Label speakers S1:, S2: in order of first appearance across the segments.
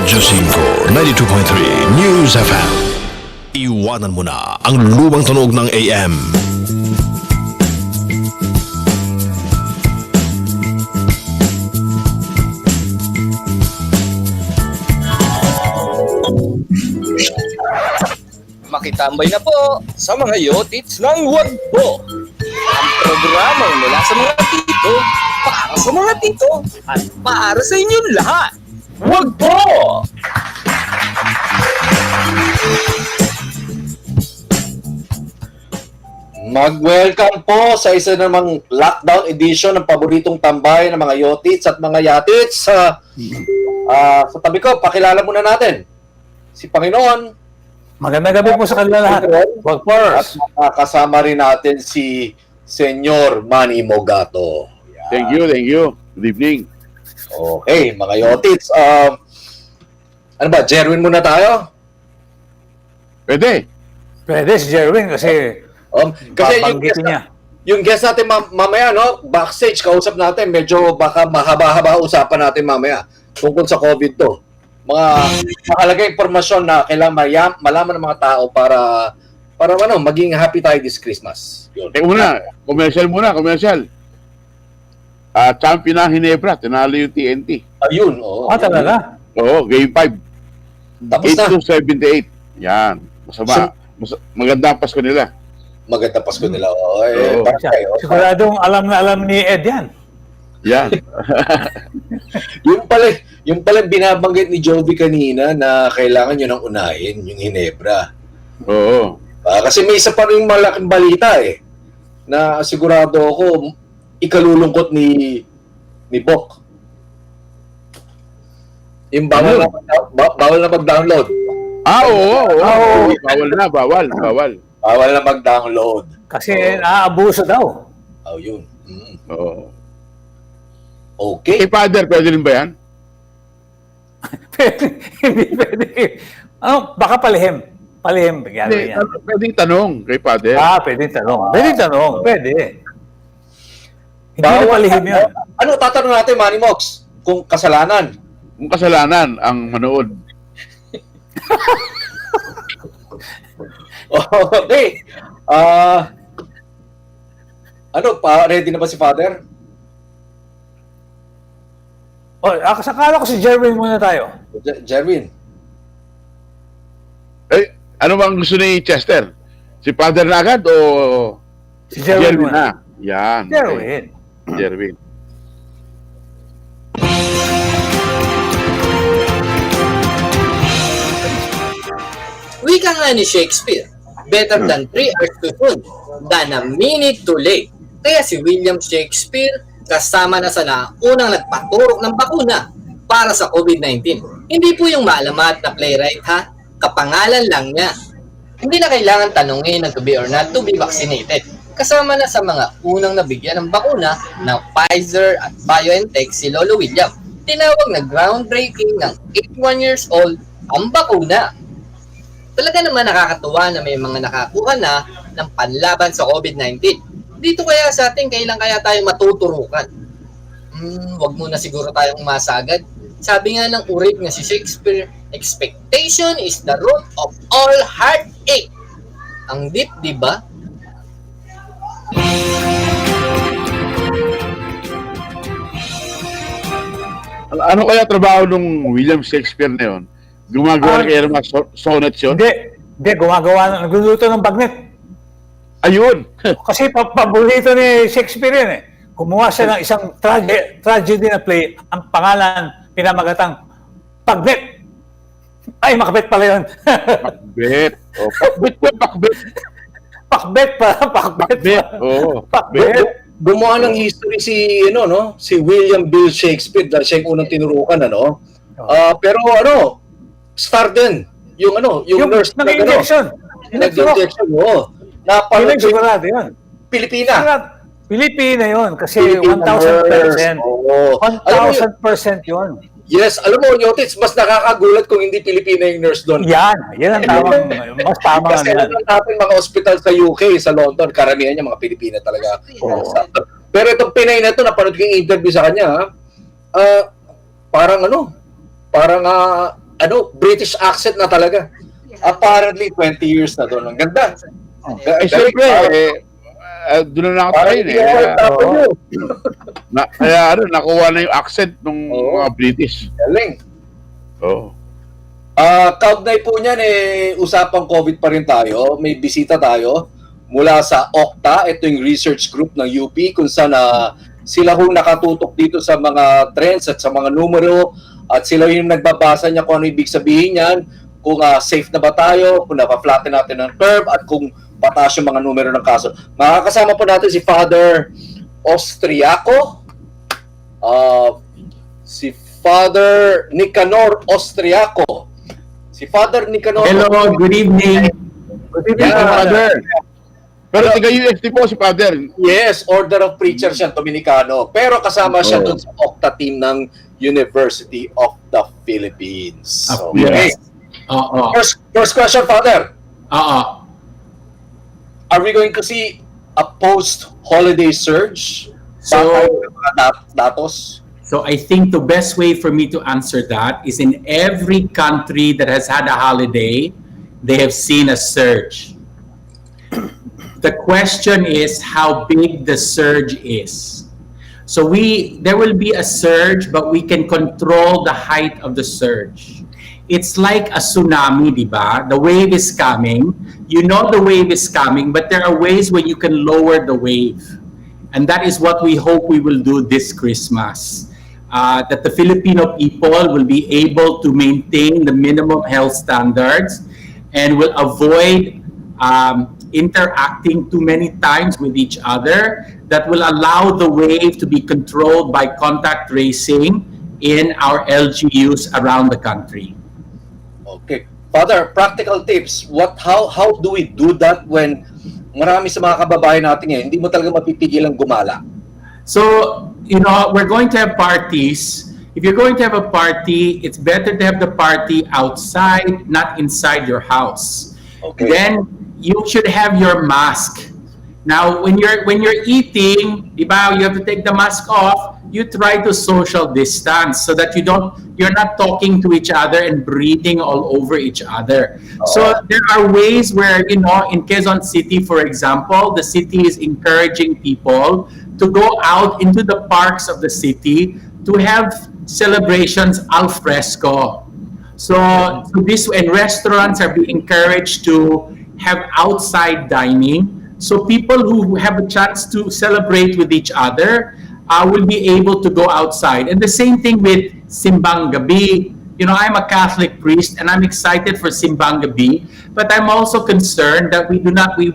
S1: Radyo 5, 92.3 News FM. Iwanan mo na ang lumang tunog ng AM.
S2: Makitambay na po sa mga Yotits ng Wag Po. Ang programang mula sa mga tito, para sa mga tito, at para sa inyong lahat. Wag Po!
S3: Mag-welcome po sa isa namang lockdown edition ng paboritong tambay ng mga Yotits at mga Yatits. Sa tabi ko, pakilala muna natin si Panginoon.
S4: Magandang gabi po sa kanila lahat. Wag Po.
S3: At kasama rin natin si Senyor Manny Mogato.
S5: Thank you. Good evening.
S3: Okay, mga Yotits. Ano ba, Jerwin muna tayo?
S5: Pwede.
S4: Pwede si Jerwin kasi
S3: Kasi
S4: babanggitin niya.
S3: yung guest natin mamaya, no? Backstage, kausap natin. Medyo baka mahaba-haba usapan natin mamaya tungkol sa COVID to. Mga mahalaga impormasyon na kailangan malaman ng mga tao para maging happy tayo this Christmas. Yun.
S5: Commercial. Champion ng Hinebra, tinalo yung TNT.
S3: Ayun, oo.
S4: Talaga?
S5: Oo, game 5.
S3: Tapos na.
S5: 8-78. Yan. Maganda ang Pasko nila.
S3: Maganda Pasko nila.
S4: Siguradong alam na alam ni Ed yan.
S5: Yan.
S3: yung pala binabanggit ni Jovi kanina na kailangan nyo nang unahin, yung Hinebra.
S5: Oo.
S3: Kasi may isa pa rin malaking balita na sigurado ako ikalulungkot ni Bok. Yung bawal na mag-download.
S5: Oo. Bawal.
S3: Bawal na mag-download.
S4: Kasi naaabuso daw.
S3: Yun.
S5: Oo.
S3: Okay.
S5: Father, pwede rin ba yan?
S4: Hindi pwede. Baka palihim. Palihim. Yan.
S5: Pwedeng tanong kay Father.
S4: Pwedeng tanong. Pwede. Hindi na palihim yun.
S3: Ano tatanong natin, Manny Mox? Kung kasalanan.
S5: Kung kasalanan ang manood.
S3: Okay. Ready na ba si Father?
S4: Sakala ko si Jerwin muna tayo.
S3: Jerwin.
S5: Ano bang gusto ni Chester? Si Father na agad o
S4: Si Jerwin muna.
S5: na? Yan.
S4: Jerwin.
S5: Okay. Jerwin.
S2: Wika nga ni Shakespeare, better than 3 hours too soon than a minute too late. Kaya si William Shakespeare kasama na sa unang nagpaturok ng bakuna para sa COVID-19. Hindi po yung maalamat na playwright ha, kapangalan lang niya. Hindi na kailangan tanungin to be or not to be vaccinated. Kasama na sa mga unang nabigyan ng bakuna ng Pfizer at BioNTech si Lolo William. Tinawag na groundbreaking ng 81 years old ang bakuna. Talaga naman nakakatuwa na may mga nakakuha na ng panlaban sa COVID-19. Dito kaya sa atin, kailan kaya tayo matuturukan? Wag muna siguro tayong masagad. Sabi nga ng urip nga si Shakespeare, expectation is the root of all heartache. Ang deep, di ba?
S5: Ano kaya trabaho nung William Shakespeare na yun? Gumagawa kaya ng mga sonnets yun?
S4: Hindi, nagluluto ng bagnet.
S5: Ayun!
S4: Kasi paborito ni Shakespeare yun Kumuha siya ng isang tragedy na play, ang pangalan, pinamagatang Pagnet. Ay, makabet pala yun.
S5: Pakbet.
S4: Pakbet. Pakbet.
S3: Gumawa ng history si William Bill Shakespeare dahil siya yung unang tinurukan, pero star din. Yung nurse na
S4: nag-injection.
S3: Nag-injection,
S4: Napanood sigurado yun.
S3: Pilipina
S4: yun kasi
S3: Filipina
S4: 1,000%.
S3: Oo.
S4: 1,000% yun.
S3: Yes, alam mo, Yotits, mas nakakagulat kung hindi Pilipina yung nurse doon.
S4: Yan ang tamang, mas tama
S3: Kasi alam natin mga hospital sa UK, sa London, karamihan niya mga Pilipina talaga. Pero itong Pinay na ito, napanood ko yung interview sa kanya, parang British accent na talaga. Apparently, 20 years na doon. Ang ganda.
S5: Siyempre, doon na nakatayin Kaya nakuha na yung accent ng mga British.
S3: Galing.
S5: Oo.
S3: Kaugnay po niyan, usapang COVID pa rin tayo. May bisita tayo mula sa OCTA. Ito yung research group ng UP kung saan sila hong nakatutok dito sa mga trends at sa mga numero at sila yung nagbabasa niya kung ano ibig sabihin niyan, kung safe na ba tayo, kung napaflatten natin ang curve at kung pataas yung mga numero ng kaso. Makakasama po natin si Father Austriaco, si Father Nicanor Austriaco. Si Father Nicanor.
S6: Hello, good evening.
S5: Good evening, Father. Pero taga-UST po si Father.
S3: Yes, Order of Preachers yan, Dominicano. Pero kasama siya doon sa OCTA team ng University of the Philippines.
S6: Yes.
S3: First question, Father. Are we going to see a post-holiday surge?
S6: So,
S3: datos?
S6: So I think the best way for me to answer that is in every country that has had a holiday, they have seen a surge. The question is how big the surge is. So there will be a surge, but we can control the height of the surge. It's like a tsunami, di ba? The wave is coming. You know the wave is coming, but there are ways where you can lower the wave. And that is what we hope we will do this Christmas. That the Filipino people will be able to maintain the minimum health standards and will avoid interacting too many times with each other, that will allow the wave to be controlled by contact tracing in our LGUs around the country.
S3: Okay. Father, practical tips. How do we do that when marami sa mga kababayan natin ngayon, hindi mo talaga mapipigilang gumala?
S6: So, we're going to have parties. If you're going to have a party, it's better to have the party outside, not inside your house.
S3: Okay.
S6: Then you should have your mask. Now, when you're eating, diba, you have to take the mask off. You try to social distance so that you're not talking to each other and breathing all over each other. So there are ways where, in Quezon City, for example, the city is encouraging people to go out into the parks of the city to have celebrations al fresco. So this, and restaurants are being encouraged to have outside dining. So people who have a chance to celebrate with each other will be able to go outside. And the same thing with Simbang Gabi. I'm a Catholic priest and I'm excited for Simbang Gabi, but I'm also concerned that we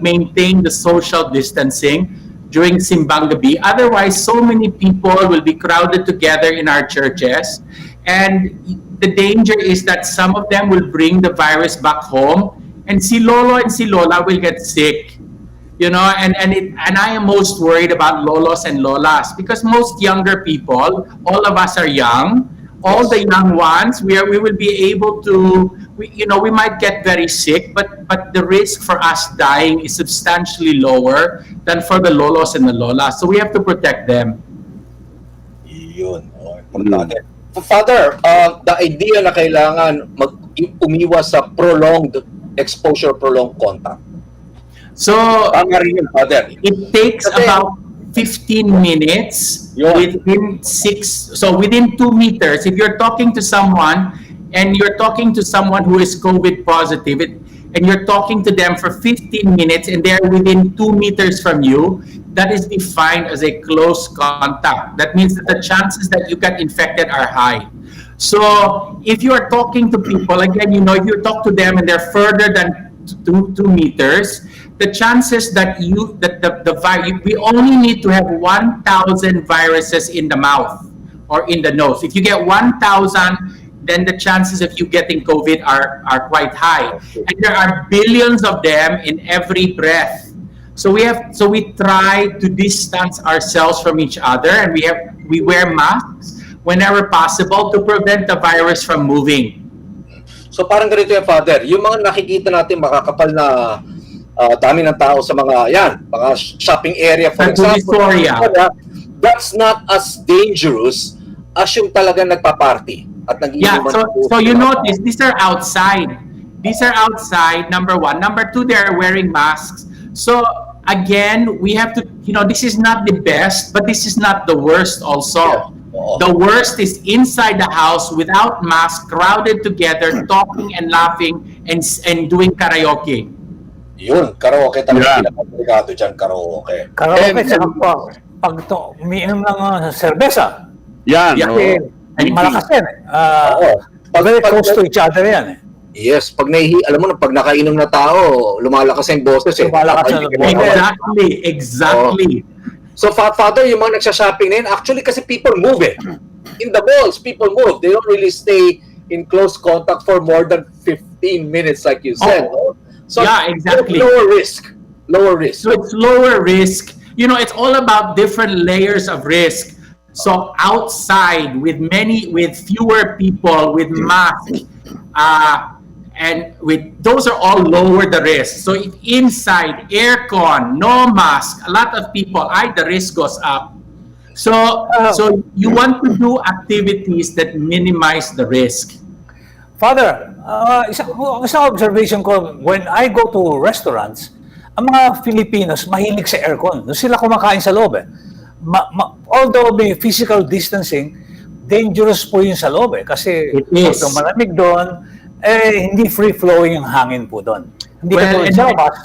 S6: maintain the social distancing during Simbang Gabi. Otherwise, so many people will be crowded together in our churches. And the danger is that some of them will bring the virus back home and si Lolo and si Lola will get sick. And I am most worried about lolos and lolas because most younger people, all of us are young. All the young ones, we will be able to, we might get very sick, but the risk for us dying is substantially lower than for the lolos and the lolas. So we have to protect them.
S3: Yun. Importante. Father, the idea na kailangan umiwas sa prolonged exposure, prolonged contact.
S6: So
S3: Father.
S6: it takes about 15 minutes within 2 meters. If you're talking to someone and you're talking to someone who is COVID positive and you're talking to them for 15 minutes and they're within 2 meters from you, that is defined as a close contact. That means that the chances that you get infected are high. So if you are talking to people, again, if you talk to them and they're further than 2 meters, the chances that the virus, we only need to have 1,000 viruses in the mouth or in the nose. If you get 1,000, then the chances of you getting COVID are quite high. And there are billions of them in every breath. So we try to distance ourselves from each other, and we wear masks whenever possible to prevent the virus from moving.
S3: So parang ganito yan, Father, yung mga nakikita natin makakapal na dami ng tao sa mga shopping area, for example. That's not as dangerous as yung talagang nagpa-party at
S6: Yeah,
S3: nag-iinuman.
S6: so you notice these are outside. These are outside, number one. Number two, they are wearing masks. So again, we have to, this is not the best, but this is not the worst also.
S3: Yeah. Oo.
S6: The worst is inside the house without mask, crowded together, talking and laughing and doing karaoke.
S3: Yun, karaoke talaga
S5: Yeah.
S3: pinaka-delikado dyan, karaoke.
S4: Karaoke, saka pag umiinom ng serbesa,
S5: Yan.
S6: Yeah.
S5: oo.
S4: eh, malakas yan eh.
S3: Oo.
S4: Very close to each other yan eh.
S3: Yes, pag alam mo, pag nakainom na tao, lumalakas yung boses eh.
S4: Lumalakas yung boses.
S6: Exactly.
S3: So, Father, yung mga nagsha-shopping na yun, actually kasi people move eh. In the malls, people move. They don't really stay in close contact for more than 15 minutes like you said.
S6: Oh.
S3: No? So,
S6: Yeah, exactly.
S3: Lower risk. Lower risk.
S6: So it's lower risk. It's all about different layers of risk. So outside with fewer people with masks, and those are all lower the risk. So if inside aircon, no mask, a lot of people, the risk goes up. So you want to do activities that minimize the risk.
S4: Father, isang observation ko, when I go to restaurants, ang mga Filipinos mahilig sa aircon. Doon sila kumakain sa loob eh. Although may physical distancing, dangerous po yun sa loob eh. Kasi
S6: It is.
S4: pag malamig doon, hindi free-flowing ang hangin po doon. Hindi
S6: Well,
S4: katulad
S6: and-
S4: sa labas.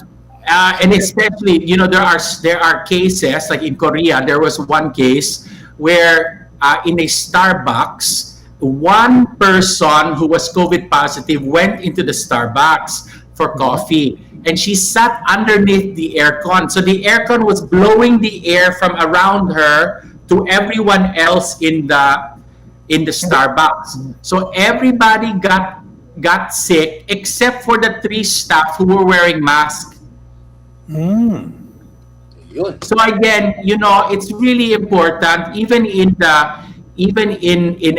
S6: And especially, there are cases like in Korea. There was one case where in a Starbucks, one person who was COVID positive went into the Starbucks for coffee, and she sat underneath the aircon. So the aircon was blowing the air from around her to everyone else in the Starbucks. So everybody got sick except for the 3 staff who were wearing masks.
S3: Yun.
S6: So again, it's really important, even in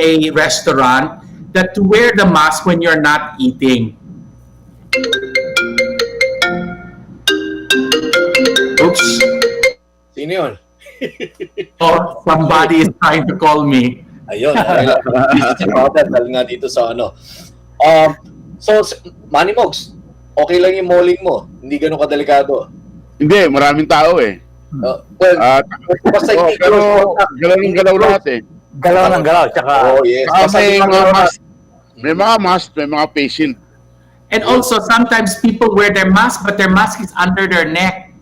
S6: a restaurant, that to wear the mask when you're not eating. Oops.
S3: Sino yun?
S6: Or somebody is trying to call me.
S3: Ayun. Si Father, dahil nga dito sa ano. So, Manny Mogs, okay lang yung malling mo. Hindi ganun kadelikado.
S5: Hindi, maraming tao eh.
S3: Well,
S5: At,
S3: basta
S5: oo,
S3: hindi
S5: pero
S3: close
S5: galaw ng galaw lahat eh.
S4: Galaw ng galaw. Tsaka,
S3: Oh, yes. Basta
S5: May
S3: hindi
S5: mga
S3: close.
S5: mask, may mga face shield.
S6: And also, sometimes people wear their mask, but their mask is under their neck.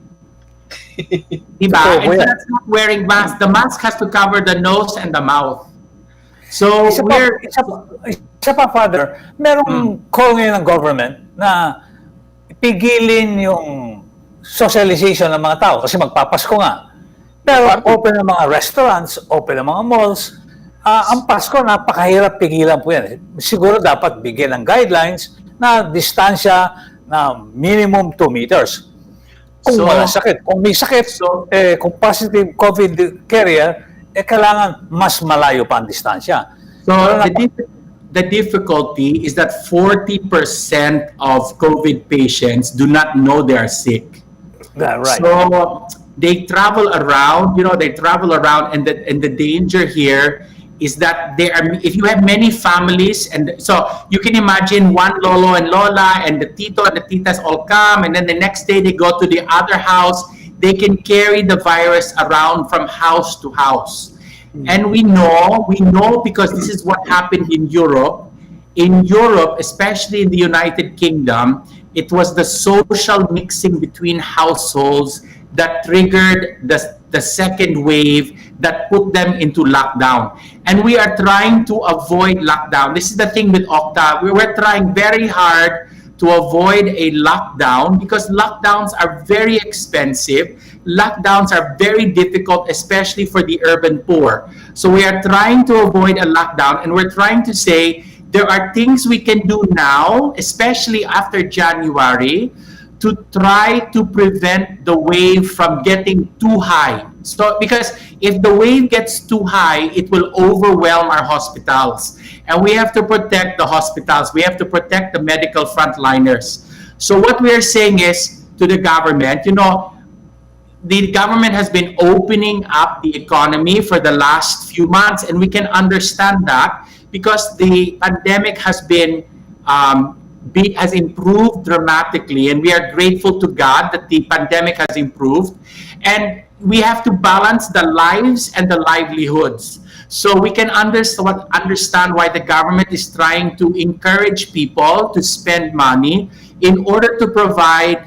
S6: Diba?
S4: Totoo,
S6: And
S4: kuya.
S6: that's not wearing mask. The mask has to cover the nose and the mouth. So,
S4: isa pa, Father, merong call ngayon ng government na pigilin yung socialization ng mga tao kasi magpapasko nga. Pero open ang mga restaurants, open ang mga malls. Ang Pasko, napakahirap pigilan po yan. Siguro dapat bigyan ng guidelines na distansya na minimum 2 meters. Kung wala sakit. Kung may sakit, kung positive COVID carrier, kailangan mas malayo pa ang distansya.
S6: So the difficulty is that 40% of COVID patients do not know they are sick.
S4: Yeah, right.
S6: So they travel around, and the danger here is that if you have many families, and so you can imagine one lolo and lola and the tito and the titas all come, and then the next day they go to the other house, they can carry the virus around from house to house. And we know because this is what happened in Europe. In Europe, especially in the United Kingdom, it was the social mixing between households that triggered the second wave that put them into lockdown. And we are trying to avoid lockdown. This is the thing with Okta. We're trying very hard to avoid a lockdown because lockdowns are very expensive. Lockdowns are very difficult, especially for the urban poor. So we are trying to avoid a lockdown, and we're trying to say there are things we can do now, especially after January, to try to prevent the wave from getting too high. So, because if the wave gets too high, it will overwhelm our hospitals. And we have to protect the hospitals. We have to protect the medical frontliners. So what we are saying is to the government, the government has been opening up the economy for the last few months, and we can understand that because the pandemic has been has improved dramatically, and we are grateful to God that the pandemic has improved, and we have to balance the lives and the livelihoods. So we can understand why the government is trying to encourage people to spend money in order to provide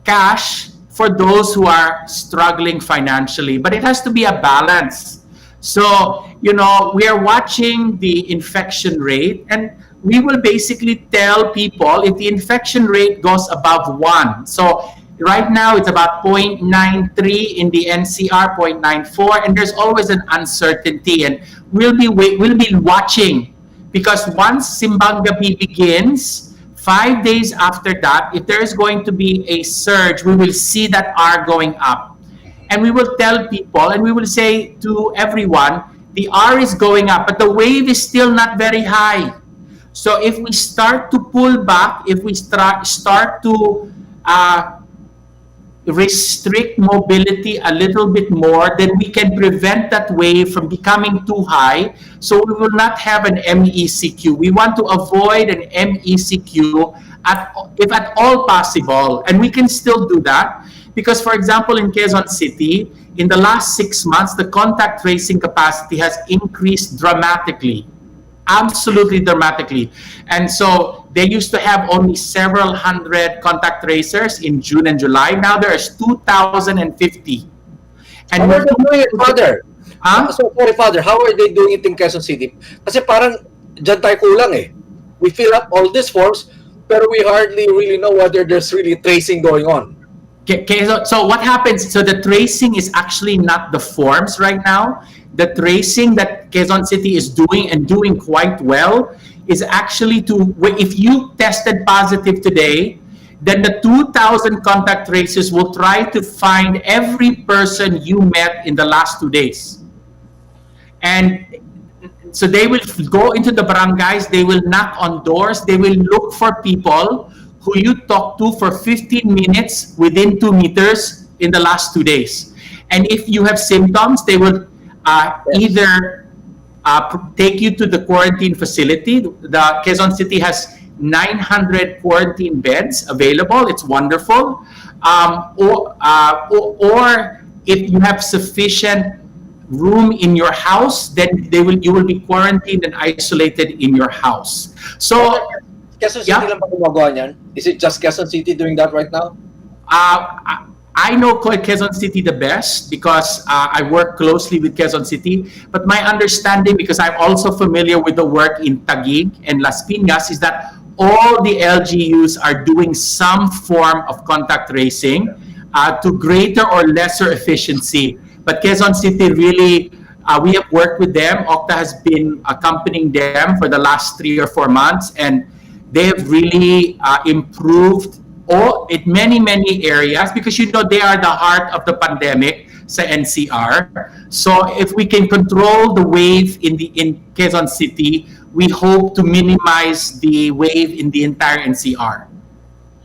S6: cash for those who are struggling financially. But it has to be a balance. So, we are watching the infection rate, and we will basically tell people if the infection rate goes above 1. So right now it's about 0.93 in the NCR, 0.94, and there's always an uncertainty, and we'll be watching, because once Simbang Gabi begins, 5 days after that, if there is going to be a surge, we will see that R going up. And we will tell people, and we will say to everyone, the R is going up, but the wave is still not very high. So if we start to pull back, if we start to restrict mobility a little bit more, then we can prevent that wave from becoming too high. So we will not have an MECQ. We want to avoid an MECQ if at all possible. And we can still do that because, for example, in Quezon City, in the last 6 months, the contact tracing capacity has increased dramatically. Absolutely dramatically. And so they used to have only several hundred contact tracers in June and July. Now there's 2,050. And
S3: How are they doing it, Father?
S6: Huh?
S3: So, sorry, Father, how are they doing it in Quezon City? Kasi parang dyan tayo kulang eh. We fill up all these forms, pero we hardly really know whether there's really tracing going on.
S6: Okay, so what happens? So the tracing is actually not the forms right now. The tracing that Quezon City is doing and doing quite well is actually if you tested positive today, then the 2,000 contact tracers will try to find every person you met in the last 2 days. And so they will go into the barangays, they will knock on doors, they will look for people who you talked to for 15 minutes within 2 meters in the last 2 days. And if you have symptoms, they will either take you to the quarantine facility. The Quezon City has 900 quarantine beds available. It's wonderful. Or if you have sufficient room in your house, then you will be quarantined and isolated in your house. So,
S3: Quezon City lang ba gumagawa niyan? Is it just Quezon City doing that right now?
S6: I know Quezon City the best because I work closely with Quezon City. But my understanding, because I'm also familiar with the work in Taguig and Las Piñas, is that all the LGUs are doing some form of contact tracing to greater or lesser efficiency. But Quezon City really, we have worked with them. Octa has been accompanying them for the last 3 or 4 months, and they have really improved in many areas, because they are the heart of the pandemic sa NCR. So if we can control the wave in Quezon City, we hope to minimize the wave in the entire NCR.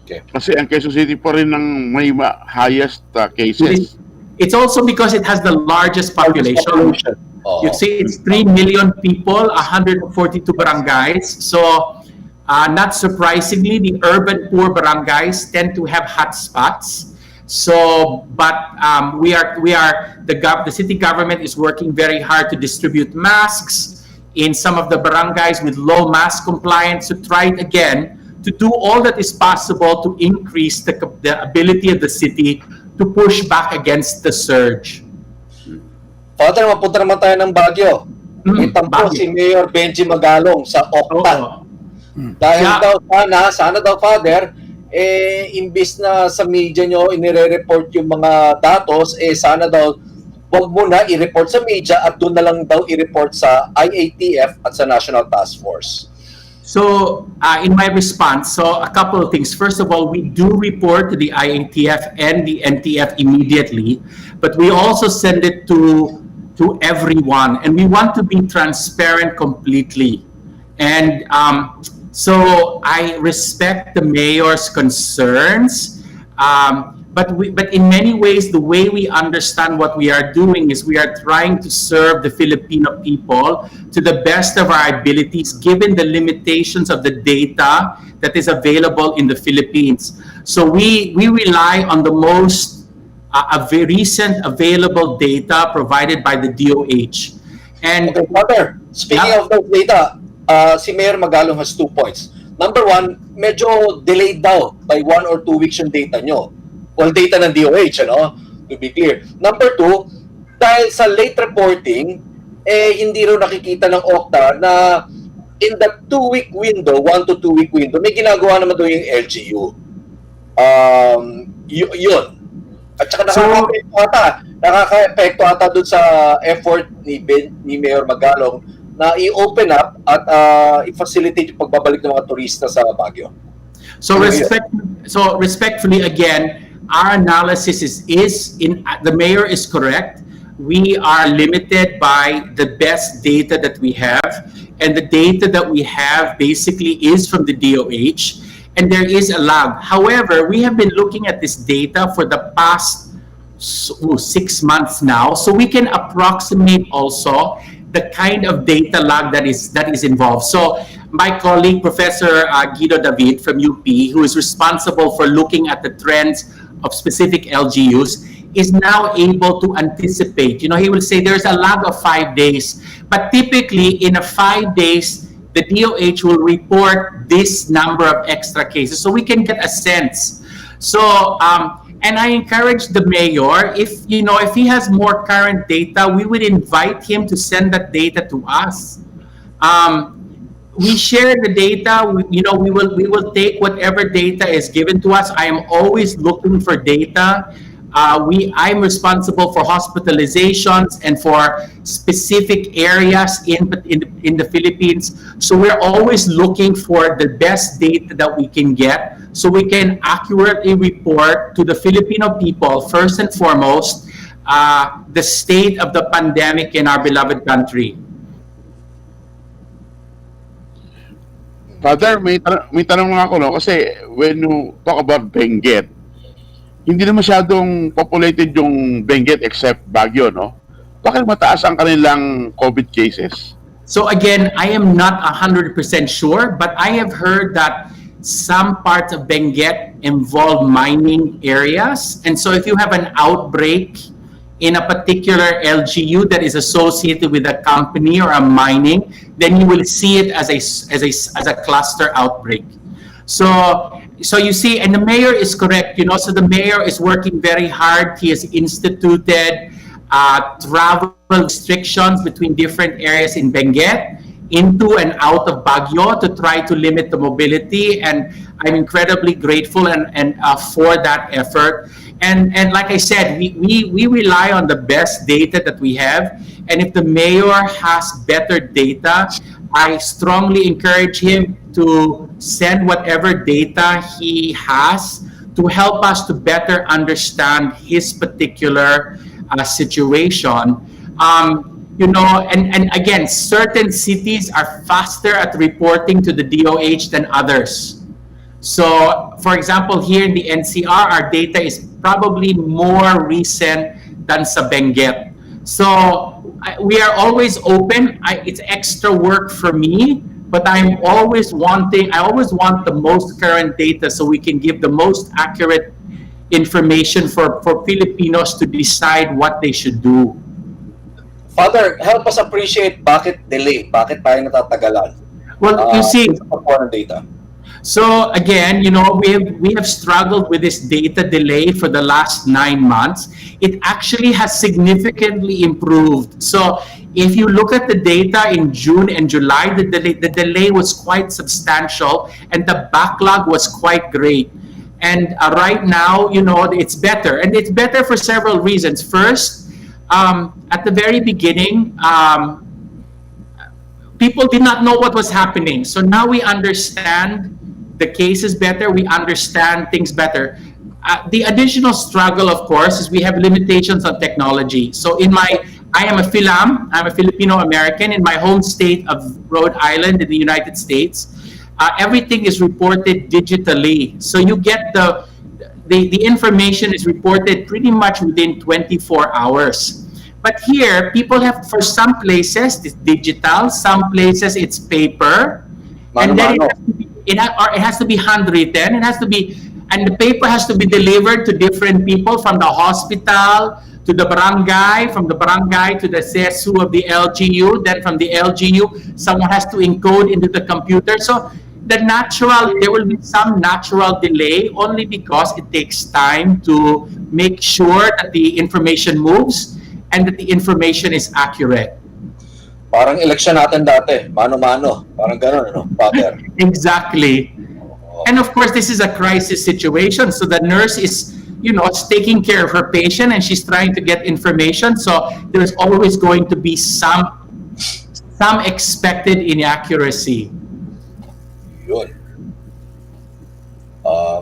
S3: Okay.
S5: Kasi ang Quezon City pa rin ang may highest cases.
S6: It's also because it has the largest population.
S3: Oh.
S6: You see, it's 3 million people, 142 barangays. So not surprisingly, the urban poor barangays tend to have hotspots. So, but the city government is working very hard to distribute masks in some of the barangays with low mask compliance, to try again to do all that is possible to increase the ability of the city to push back against the surge.
S3: Father, mapunta naman tayo ng Bago. Itampo
S6: Bago.
S3: si Mayor Benji Magalong sa Octa. Dahil daw sana daw, Father, imbis na sa media nyo inire-report yung mga datos, sana daw wag mo na i-report sa media at doon na lang daw i-report sa IATF at sa National Task Force.
S6: So, in my response, a couple of things. First of all, we do report to the IATF and the NTF immediately, but we also send it to everyone, and we want to be transparent completely. And so I respect the mayor's concerns, but in many ways, the way we understand what we are doing is we are trying to serve the Filipino people to the best of our abilities, given the limitations of the data that is available in the Philippines. So we rely on the most recent available data provided by the DOH. And
S3: Okay, Father, speaking of those data, si Mayor Magalong has 2 points. Number one, medyo delayed daw by 1 or 2 weeks yung data nyo. Well, data ng DOH, ano? To be clear. Number two, dahil sa late reporting, hindi rin nakikita ng OCTA na in the 2-week window, 1 to 2 week window, may ginagawa naman doon yung LGU. Yun. At saka nakaka-epekto ata doon sa effort ni Mayor Magalong na i-open up at i-facilitate yung pagbabalik ng mga turista sa Baguio.
S6: So respectfully again, our analysis is the mayor is correct. We are limited by the best data that we have, and the data that we have basically is from the DOH, and there is a lag. However, we have been looking at this data for the past 6 months now, so we can approximate also the kind of data lag that is involved. So my colleague, Professor Guido David from UP, who is responsible for looking at the trends of specific LGUs, is now able to anticipate. You know, he will say there's a lag of 5 days, but typically in a 5 days, the DOH will report this number of extra cases, so we can get a sense. So, and I encourage the mayor, if he has more current data, we would invite him to send that data to us. We share the data. We will take whatever data is given to us. I am always looking for data. I'm responsible for hospitalizations and for specific areas in the Philippines. So we're always looking for the best data that we can get, so we can accurately report to the Filipino people, first and foremost, the state of the pandemic in our beloved country.
S5: Father, may tanong nga ako, no? Kasi when you talk about Benguet, hindi na masyadong populated yung Benguet except Baguio, no? Bakit mataas ang kanilang COVID cases?
S6: So again, I am not 100% sure, but I have heard that some parts of Benguet involve mining areas. And so if you have an outbreak in a particular LGU that is associated with a company or a mining, then you will see it as a cluster outbreak. So you see, and the mayor is correct, so the mayor is working very hard. He has instituted travel restrictions between different areas in Benguet, into and out of Baguio, to try to limit the mobility, and I'm incredibly grateful and for that effort. And like I said, we rely on the best data that we have, and if the mayor has better data, I strongly encourage him to send whatever data he has to help us to better understand his particular situation. And again, certain cities are faster at reporting to the DOH than others. So, for example, here in the NCR, our data is probably more recent than sa Benguet. So, we are always open. It's extra work for me, but I always want the most current data so we can give the most accurate information for Filipinos to decide what they should do.
S3: Father, help us appreciate bakit delay, bakit tayo natatagalan.
S6: Well, you see,
S3: sa pagkuha ng data.
S6: so again, we have struggled with this data delay for the last 9 months. It actually has significantly improved. So if you look at the data in June and July, the delay was quite substantial and the backlog was quite great. And right now, it's better. And it's better for several reasons. First, at the very beginning, people did not know what was happening. So now we understand the cases better, we understand things better. The additional struggle, of course, is we have limitations on technology. So I am a Filipino American in my home state of Rhode Island in the United States. Everything is reported digitally. So you get the information is reported pretty much within 24 hours. But here, people have, for some places, it's digital, some places it's paper, and then it has to be handwritten, and the paper has to be delivered to different people, from the hospital to the barangay, from the barangay to the CSU of the LGU, then from the LGU, someone has to encode into the computer. So there will be some natural delay, only because it takes time to make sure that the information moves and that the information is accurate.
S3: Parang election natin dati, mano-mano. Parang gano'n, no? Father.
S6: Exactly. And of course, this is a crisis situation. So the nurse is, taking care of her patient, and she's trying to get information. So there's always going to be some expected inaccuracy.
S3: Yun.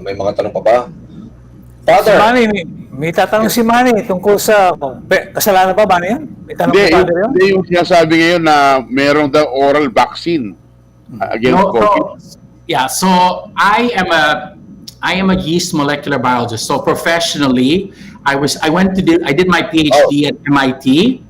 S3: May mga tanong pa ba? Father!
S4: Si Manny, may tatanong si Manny tungkol sa kasalanan ba, Manny yan? May tanong pa Father yun?
S5: Hindi yung sinasabi ngayon na merong daw oral vaccine against COVID.
S6: So I am a yeast molecular biologist. So professionally, I did my PhD at MIT,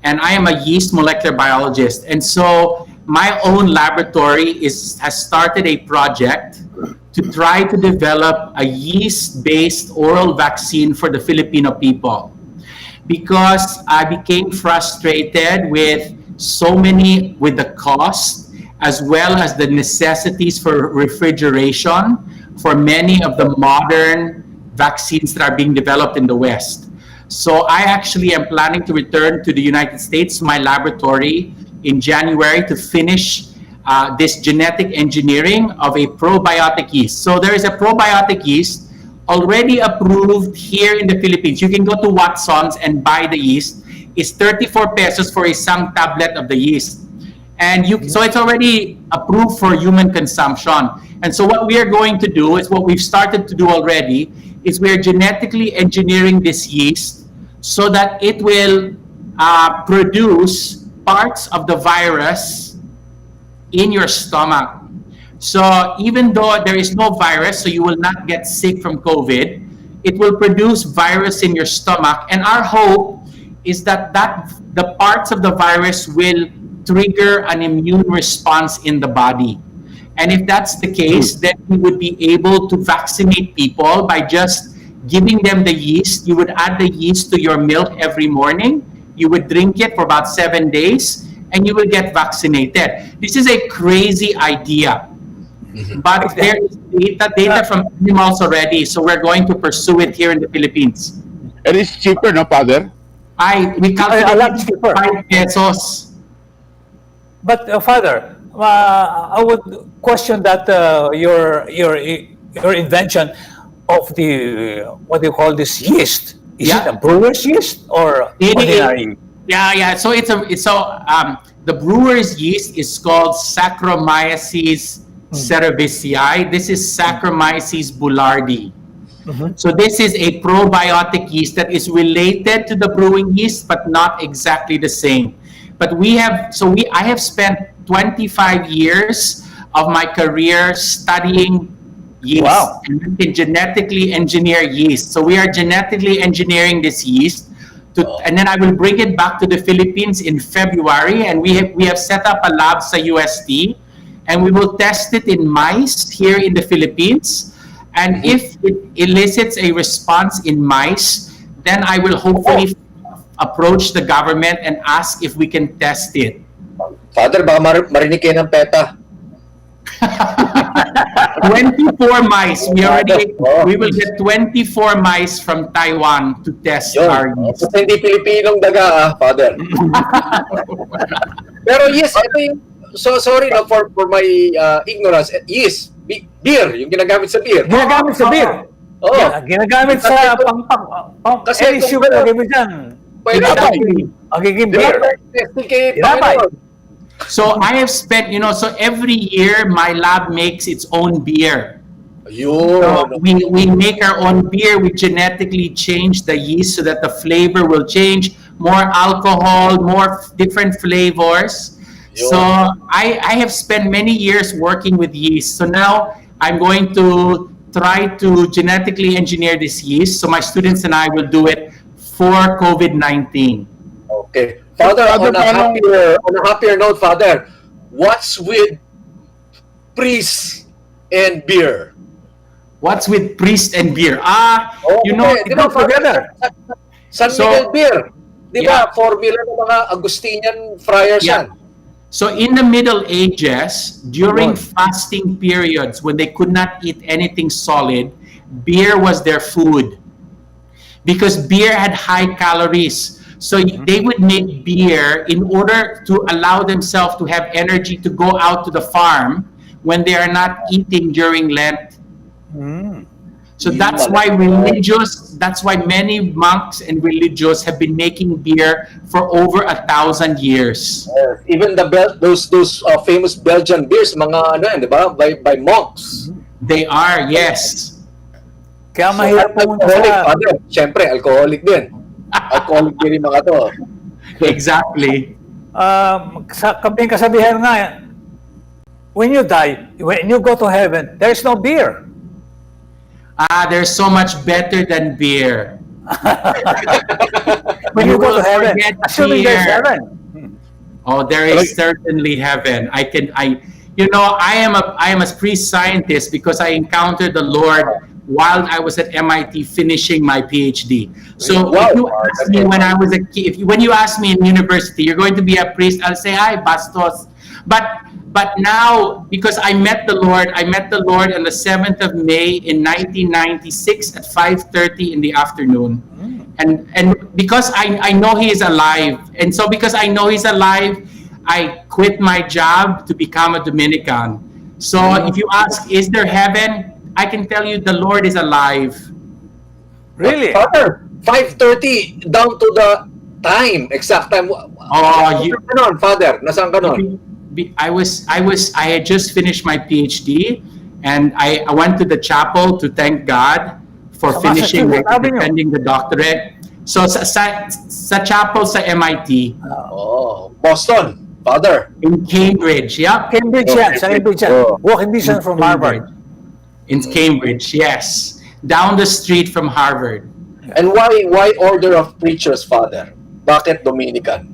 S6: and I am a yeast molecular biologist. And so my own laboratory has started a project to try to develop a yeast-based oral vaccine for the Filipino people, because I became frustrated with the cost, as well as the necessities for refrigeration for many of the modern vaccines that are being developed in the West. So I actually am planning to return to the United States, my laboratory, in January to finish this genetic engineering of a probiotic yeast. So there is a probiotic yeast already approved here in the Philippines. You can go to Watson's and buy the yeast. It's 34 pesos for isang tablet of the yeast. So it's already approved for human consumption. And so what we are going to do is what we've started to do already is we are genetically engineering this yeast so that it will produce parts of the virus in your stomach. So even though there is no virus, so you will not get sick from COVID, it will produce virus in your stomach. And our hope is that the parts of the virus will trigger an immune response in the body. And if that's the case, then we would be able to vaccinate people by just giving them the yeast. You would add the yeast to your milk every morning. You would drink it for about 7 days, and you will get vaccinated. This is a crazy idea, but there is data from animals already, so we're going to pursue it here in the Philippines.
S5: And it's cheaper, no, Father?
S6: We calculate 5 pesos.
S4: But Father, I would question that your invention of the what do you call this yeast? Is it a brewer's yeast or ordinary?
S6: Yeah. So the brewer's yeast is called Saccharomyces cerevisiae. This is Saccharomyces boulardii. So this is a probiotic yeast that is related to the brewing yeast, but not exactly the same. But I have spent 25 years of my career studying yeast.
S4: Wow.
S6: And we can genetically engineer yeast. So we are genetically engineering this yeast, and then I will bring it back to the Philippines in February. And we have set up a lab sa UST, and we will test it in mice here in the Philippines. And if it elicits a response in mice, then I will hopefully approach the government and ask if we can test it.
S3: Father, baka marinig kayo ng PETA.
S6: 24 mice. We will get 24 mice from Taiwan to test our yeast.
S3: Basta hindi Pilipinong daga, Father. Pero yes, ito yung, so sorry no, for my ignorance. Yes, beer, yung ginagamit sa beer.
S4: Ginagamit sa beer.
S3: Oo.
S4: Ginagamit sa
S3: Kasi
S4: sugar lagay mo dyan. Magiging beer.
S6: So I have spent, so every year my lab makes its own beer. So we make our own beer. We genetically change the yeast so that the flavor will change. More alcohol, more different flavors. So I have spent many years working with yeast. So now I'm going to try to genetically engineer this yeast. So my students and I will do it for COVID-19.
S3: Okay. Father,
S5: Father,
S3: on a happier note, Father, what's with priest and beer?
S6: What's with priest and beer? You know,
S3: di ba, Father, San
S6: So-
S3: Miguel beer. Di ba,
S6: Yeah.
S3: formula ng mga Agustinian friars
S6: Yeah.
S3: yan.
S6: So in the Middle Ages, during
S3: Yun.
S6: fasting periods, when they could not eat anything solid, beer was their food. Because beer had high calories. So they would make beer in order to allow themselves to have energy to go out to the farm when they are not eating during Lent. So that's why that's why many monks and religious have been making beer for over 1,000 years.
S3: Even those famous Belgian beers, mga ano yan, di ba? By monks.
S6: They are, yes.
S4: Kaya mahirap pumunta
S3: Alcoholic,
S4: sa...
S3: Father. Siyempre, alcoholic din. Alcoholic din yung mga to.
S6: Exactly.
S4: Sa kaming kasabihan nga, when you die, when you go to heaven, there's no beer.
S6: There's so much better than beer.
S4: When you go to heaven,
S6: forget
S4: assuming there's
S6: beer.
S4: heaven.
S6: Oh, there is certainly heaven. I am a pre-scientist because I encountered the Lord while I was at MIT finishing my PhD. So
S3: Wow.
S6: if you ask me when I was a kid, when you ask me in university, you're going to be a priest, I'll say, hi, bastos. But now, because I met the Lord on the 7th of May in 1996 at 5:30 in the afternoon. And because I know He is alive, and so because I know He's alive, I quit my job to become a Dominican. So if you ask, is there heaven? I can tell you the Lord is alive.
S4: Really?
S3: Father, 5:30 down to the time, exact time. Father, nasaan ka nun?
S6: I had just finished my PhD, and I went to the chapel to thank God for
S4: Sa
S6: finishing
S4: Massachusetts Avenue.
S6: defending the doctorate. So sa chapel sa MIT
S3: Boston, Father.
S6: in Cambridge, yep,
S4: Cambridge yan, sa Cambridge yan.
S3: Oh.
S4: Walking distance from Harvard.
S6: in Cambridge, yes, down the street from Harvard.
S3: And why order of preachers, Father? Bakit Dominican?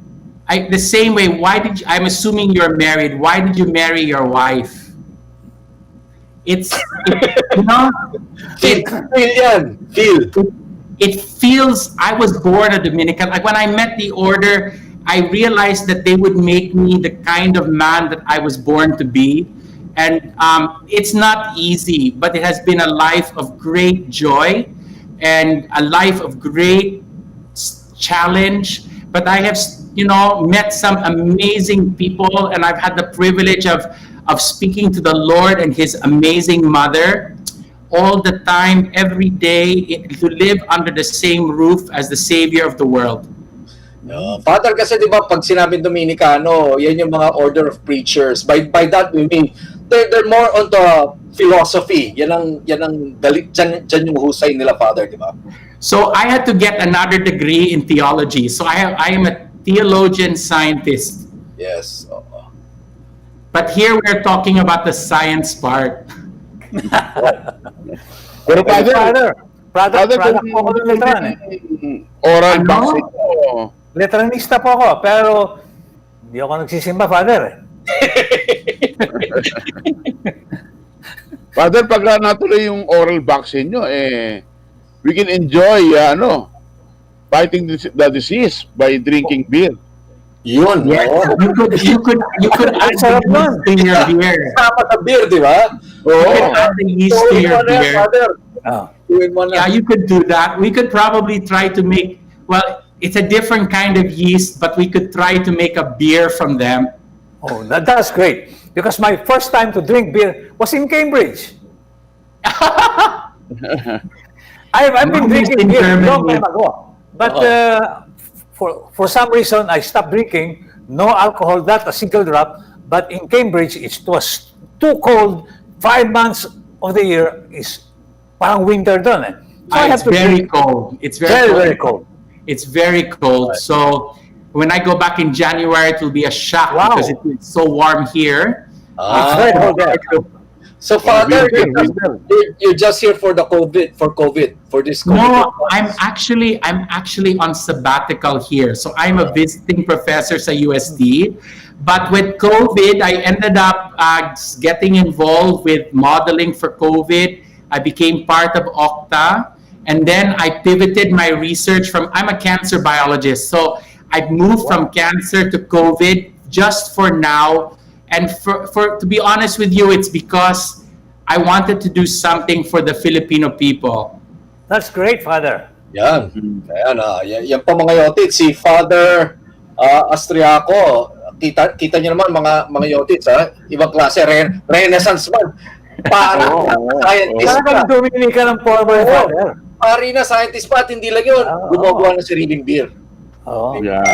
S6: The same way. I'm assuming you're married. Why did you marry your wife? You know,
S3: Feel yan. Feel.
S6: it feels I was born a Dominican. Like when I met the order, I realized that they would make me the kind of man that I was born to be. And it's not easy, but it has been a life of great joy and a life of great challenge. But I have, met some amazing people, and I've had the privilege of speaking to the Lord and His amazing mother all the time, every day, to live under the same roof as the Savior of the world.
S3: Father, kasi di ba pag sinabing Dominicano, yan yung mga order of preachers. By that we mean they're more onto philosophy. Yan ang dyan yung husay nila, Father, di ba?
S6: So I had to get another degree in theology. So I am a theologian scientist.
S3: Yes.
S6: But here we're talking about the science part.
S5: Pero
S4: Father, product
S5: kung
S4: po ako ng letran eh.
S5: oral
S6: Ano?
S5: vaccine mo,
S4: Letranista po ako, pero hindi ako nagsisimba, Father eh.
S5: Father, pag natuloy yung oral vaccine nyo, we can enjoy, fighting the disease by drinking beer.
S3: Yun.
S6: Yes, you could add the
S4: Sarap nun.
S6: yeast to your beer.
S3: Kasama sa beer, di ba?
S6: You could add the yeast to
S3: Tuwin
S6: your
S3: mo na yan,
S6: beer.
S3: Father.
S4: Oh.
S3: Tuwin mo na.
S6: Yeah, you could do that. We could probably try to make, it's a different kind of yeast, but we could try to make a beer from them.
S4: Oh, that's great. Because my first time to drink beer was in Cambridge. I've been drinking
S6: In
S4: beer a
S6: Germany.
S4: long time ago. But for some reason, I stopped drinking. No alcohol, not a single drop. But in Cambridge, it was too cold. 5 months of the year is parang winter doon eh. So I have
S6: It's
S4: to
S6: very
S4: drink
S6: cold. It's
S4: very, very cold.
S6: It's very cold. So when I go back in January, it will be a shock
S4: Wow.
S6: because it's so warm here.
S4: It's very cold there.
S3: So, Father,
S5: Winter.
S3: you're just here for the COVID, for this COVID.
S6: No, I'm actually on sabbatical here. So I'm a visiting professor sa USD. But with COVID, I ended up getting involved with modeling for COVID. I became part of Okta. And then I pivoted my research I'm a cancer biologist. So I moved from cancer to COVID just for now. And for to be honest with you, it's because I wanted to do something for the Filipino people.
S4: That's great, Father.
S3: Yan. Ayan, yan pa mga Yotits. Si Father Austriaco, kita niyo naman mga Yotits, ha? Ibang klase, Renaissance man. Parang scientist pa.
S4: Talagang Dominican ng former Father.
S3: Pari na scientist pa at hindi lang yun. Gumagawa ng sariling beer.
S4: Oh.
S5: Yeah.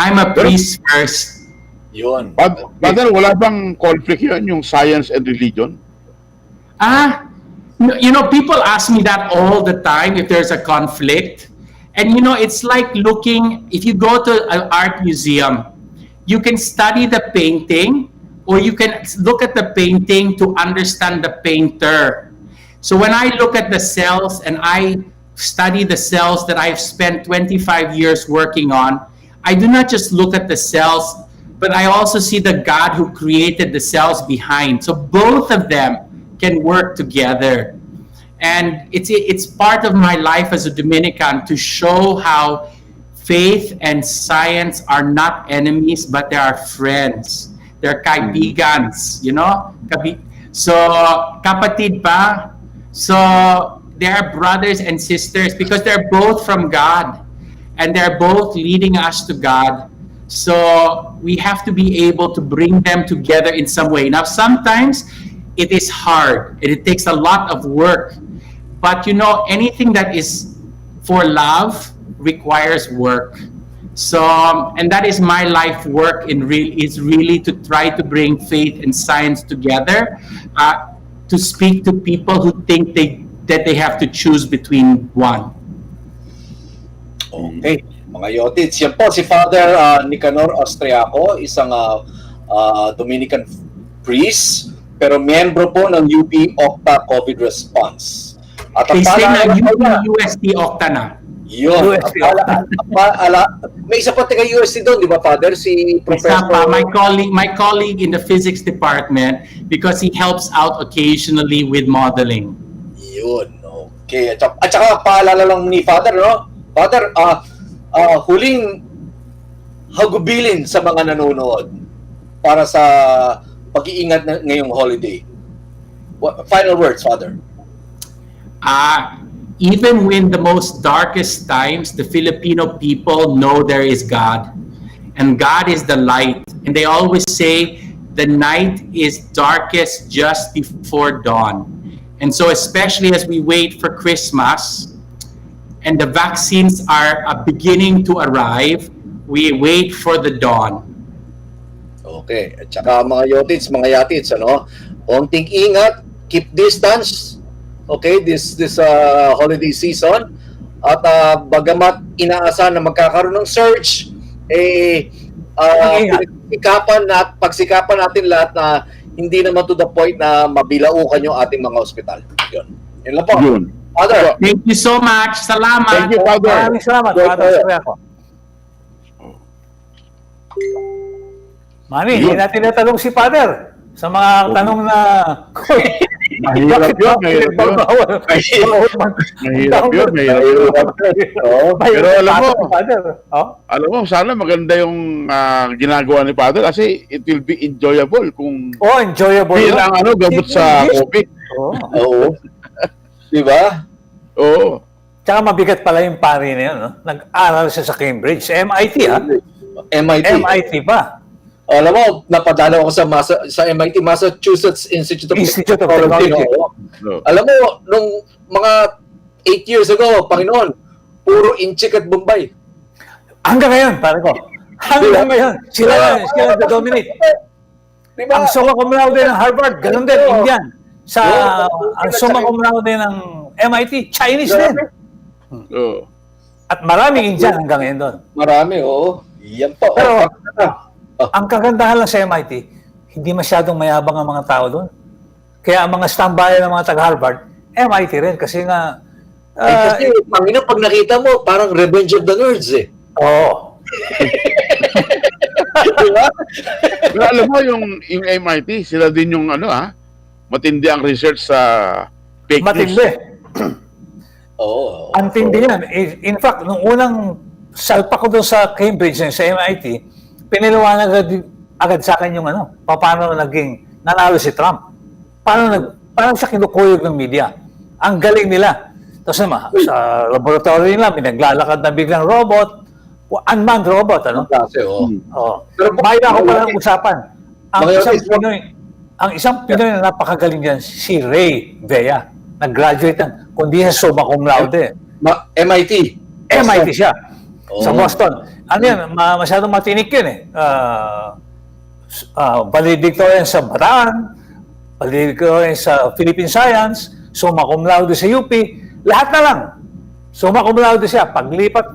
S6: I'm a priest first.
S3: Yun.
S5: Father, wala bang conflict yun, yung science and religion?
S6: People ask me that all the time if there's a conflict. And it's like if you go to an art museum, you can study the painting or you can look at the painting to understand the painter. So when I look at the cells and I study the cells that I've spent 25 years working on, I do not just look at the cells, but I also see the God who created the cells behind. So both of them can work together. And it's part of my life as a Dominican to show how faith and science are not enemies, but they are friends. They're kaibigans, So, kapatid pa. So, they are brothers and sisters because they're both from God. And they're both leading us to God. So we have to be able to bring them together in some way. Now, sometimes it is hard and it takes a lot of work. But anything that is for love requires work. So, and that is my life work is really to try to bring faith and science together, to speak to people who think that they have to choose between one.
S3: Okay. Mga Yotits, yan po si Father Nicanor Austriaco, isang Dominican priest, pero miyembro po ng UP Okta COVID Response. At ang
S6: Kasi na
S3: paalala
S6: USD Okta na.
S3: yun, may isa pa taga USD doon, di ba, Father? Si Professor...
S6: Isa pa, my colleague in the physics department because he helps out occasionally with modeling.
S3: Yun, okay. At saka paalala lang ni Father, no? Father, huling hagubilin sa mga nanonood para sa pag-iingat ngayong holiday. Final words, Father.
S6: Even when the most darkest times, the Filipino people know there is God. And God is the light. And they always say, the night is darkest just before dawn. And so especially as we wait for Christmas, and the vaccines are beginning to arrive, we wait for the dawn.
S3: Okay. At saka mga Yotits, mga Yatits, konting ingat, keep distance, okay, this holiday season. At bagamat inaasahan na magkakaroon ng surge, pagsikapan natin lahat na hindi naman to the point na mabilaukan yung ating mga ospital. Yun lang po.
S5: Yun.
S3: Father.
S6: Thank you so much. Salamat.
S5: Thank you, Father.
S4: Maraming salamat, Father Austriaco. Mami, hindi natin natanong si Father sa mga tanong na...
S5: Mahirap yun. Pero alam mo, sana maganda yung ginagawa ni Father kasi it will be enjoyable kung
S4: enjoyable.
S5: bilang gamot sa COVID.
S3: Oo. Di ba?
S5: Oo.
S4: Tsaka mabigat pala yung pari na yun, no? Nag-aral siya sa Cambridge. Sa MIT, ha? MIT pa.
S3: Alam mo, napadala ako sa MIT, Massachusetts Institute of Technology. Alam mo, nung mga 8 years ago, Panginoon, puro Inchik at Bombay.
S4: Hanggang ngayon, pare ko. Hanggang ngayon. Sila dominate.
S3: Diba?
S4: Ang summa cum laude ng Harvard, ganun din, Indian. Ang summa cum laude ng MIT, Chinese din. At maraming Indian hanggang ngayon doon.
S3: Marami, oo. Yan po.
S4: Pero, ang kagandahan lang sa MIT, hindi masyadong mayabang ang mga tao doon. Kaya ang mga standby ng mga taga-Harvard, MIT rin. Kasi nga,
S3: Kasi, Panginoon, pag nakita mo, parang Revenge of the Nerds eh.
S4: oo.
S3: Diba?
S5: Pero alam mo, yung MIT, sila din yung matindi ang research sa fake
S4: Matindi.
S5: news.
S3: Oo.
S4: Antindi yan. In fact, nung unang salpa ko doon sa Cambridge, sa MIT, piniliwanag agad sa akin yung paano naging nanalo si Trump. Paano siya kinukuyog ng media. Ang galing nila. Tapos naman, sa laboratory nila, may naglalakad na biglang robot, unmanned robot,
S3: Kasi, oo.
S4: Oo.
S3: Pero
S4: Maya ako pala ng usapan.
S3: Mga
S4: Ang isang Pinoy na napakagaling dyan, si Ray Vea. Nag-graduate kundi sa summa cum laude.
S3: MIT.
S4: MIT siya.
S3: Oh.
S4: Sa Boston. Ano yan, masyadong matinik yun eh. Valedictorian sa Bataan, valedictorian sa Philippine Science, summa cum laude sa UP, lahat na lang. Summa cum laude siya. Paglipat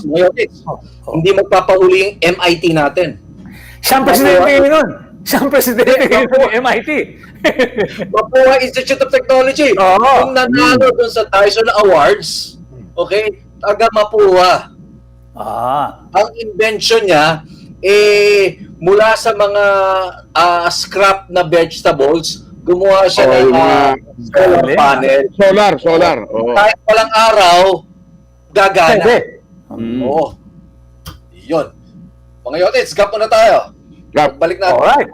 S3: Yotits, hindi magpapauli yung MIT natin.
S4: Siyang presidente yun nun. Siyang presidente ng MIT.
S3: Mapua Institute of Technology.
S4: Oo.
S3: Yung nanalo dun sa Tyson Awards, okay, taga Mapua. Ang invention niya, mula sa mga scrap na vegetables, gumawa siya ng solar panel.
S5: Solar. Oo.
S3: Kahit walang araw, gagana.
S4: Pwede.
S3: Oo. Yun. Mga Yotits, gap na tayo. Balik natin.
S4: Alright.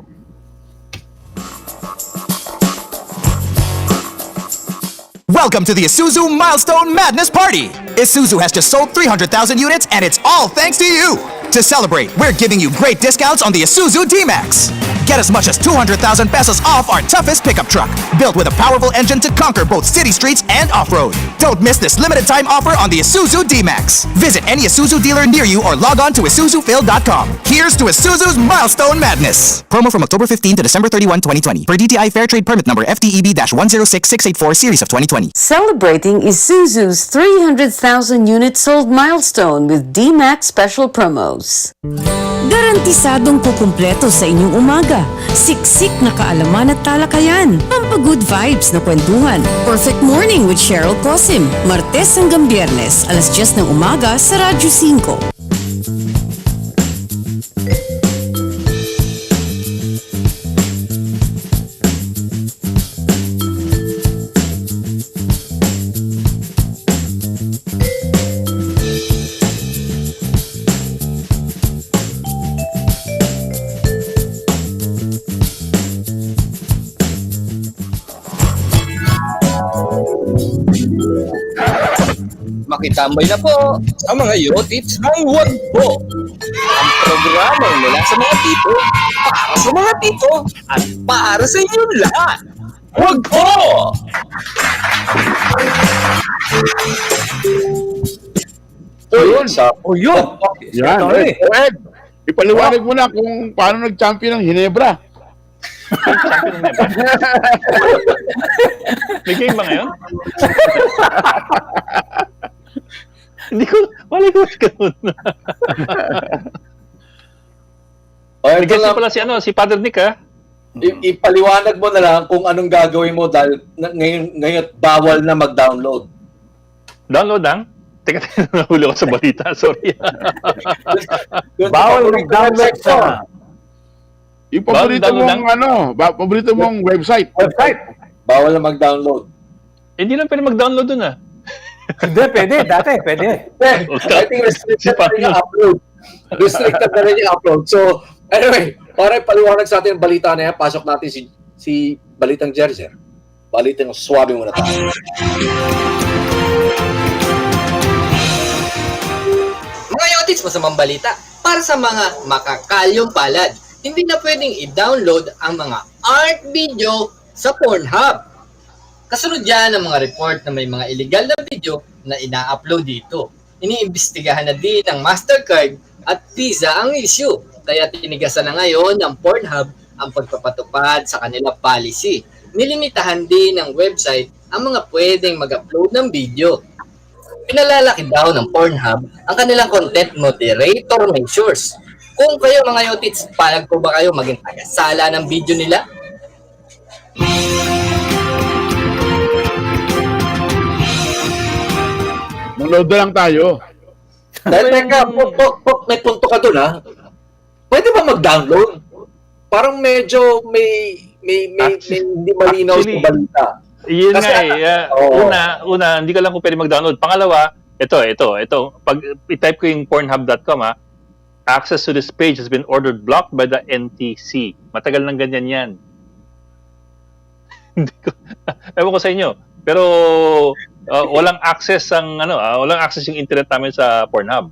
S7: Welcome to the Isuzu Milestone Madness Party! Isuzu has just sold 300,000 units and it's all thanks to you! To celebrate, we're giving you great discounts on the Isuzu D-Max. Get as much as 200,000 pesos off our toughest pickup truck, built with a powerful engine to conquer both city streets and off-road. Don't miss this limited time offer on the Isuzu D-Max. Visit any Isuzu dealer near you or log on to IsuzuPhil.com. Here's to Isuzu's Milestone Madness! Promo from October 15 to December 31, 2020. Per DTI Fair Trade Permit Number FTEB-106684 Series of 2020.
S8: Celebrating Isuzu's 300,000 units sold milestone with D-Max special promos.
S9: Garantisadong kukumpleto sa inyong umaga. Siksik na kaalaman at talakayan. Pampagood vibes na kwentuhan. Perfect Morning with Cheryl Cosim. Martes hanggang Biyernes, alas 10 ng umaga sa Radyo 5.
S2: Makitambay na po ang mga Yotits ng Wag Po. Ang programa mula sa mga tito, para sa mga tito, at para sa inyo lahat. Wag Po!
S3: Yun.
S4: Yun.
S5: Yan.
S4: Sorry.
S5: Ed, ipaliwanag mo na kung paano nag-champion ng Hinebra.
S10: May game ba ngayon? Hindi ko, wala ko ganun. Guess na pala si Father Nick, ha?
S3: Ipaliwanag mo na lang kung anong gagawin mo dahil ngayon bawal na mag-download.
S10: Download lang? Teka, nahuli ko sa balita. Sorry.
S4: Bawal mag-download sa
S5: Yung paborito mong website.
S3: Bawal na mag-download.
S10: Hindi lang pwede mag-download dun, ha?
S4: Hindi, pwede. Dati, pwede.
S3: I think restricted na rin yung upload. Restricted na rin yung upload. So, anyway, para ipaliwanag sa atin yung balita na yan, pasok natin si Balitang Jerjer. Balitang swabeng muna tayo.
S2: Mga Yotits, masamang balita. Para sa mga makakalyong palad, hindi na pwedeng i-download ang mga art video sa Pornhub. Kasunod yan ang mga report na may mga illegal na video na ina-upload dito. Iniimbestigahan na din ng Mastercard at Visa ang issue. Kaya tinigasan na ngayon ng Pornhub ang pagpapatupad sa kanilang policy. Nilimitahan din ng website ang mga pwedeng mag-upload ng video. Pinalalaki daw ng Pornhub ang kanilang content moderator measures. Kung kayo mga Yotits, palag po ba kayo maging tagasala ng video nila?
S5: Manood na lang tayo.
S3: Dahil teka, may punto ka dun, ha? Pwede ba mag-download? Parang medyo may hindi malinaw
S10: Actually,
S3: sa balita.
S10: Yun
S3: Kasi,
S10: nga eh.
S3: oo.
S10: Una, hindi ko lang kung pwede mag-download. Pangalawa, ito. Pag i-type ko yung pornhub.com access to this page has been ordered blocked by the NTC. Matagal nang ganyan yan. Hindi ko, ewan ko sa inyo. Pero walang access walang access yung internet namin sa Pornhub.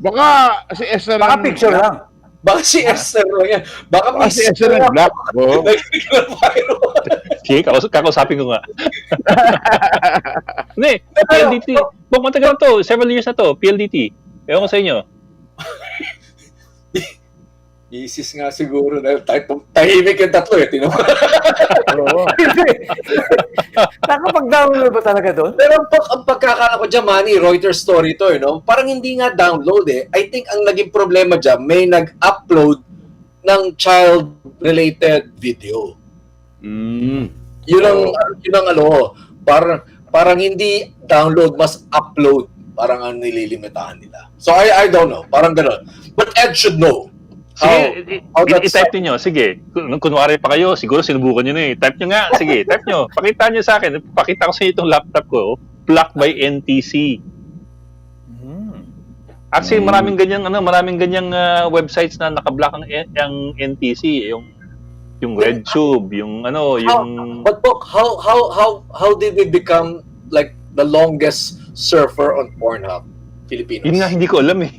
S5: Baka si Esther
S4: Baka picture lang.
S3: Baka si Esther lang yan. Baka
S5: Baka si Esther ang black. Oo.
S10: Sige, kakausapin ko nga. Hindi, PLDT. Matagal na to, several years na to, PLDT. Ewan ko sa inyo.
S3: Isis nga siguro dahil tahimik yung tatlo eh.
S4: Oo. Nakapag-download ba talaga doon?
S3: Pero ang pagkakala ko dyan, Manny, Reuters story to, parang hindi nga download eh. I think ang naging problema dyan, may nag-upload ng child-related video. Yun ang parang hindi download, mas upload. Parang ang nililimitahan nila. So I don't know, parang gano'n. But Ed should know.
S10: Sige, i-type niyo. Sige, kunwari pa kayo, siguro sinubukan niyo na eh. Type niyo nga, sige, type niyo. Pakita niyo sa akin. Pakita ko sa inyo itong laptop ko. Blocked by NTC. Actually, maraming ganyang websites na naka-block ang NTC, yung RedTube,
S3: But how did we become like the longest surfer on Pornhub? Filipinos.
S10: Yun nga hindi ko alam eh.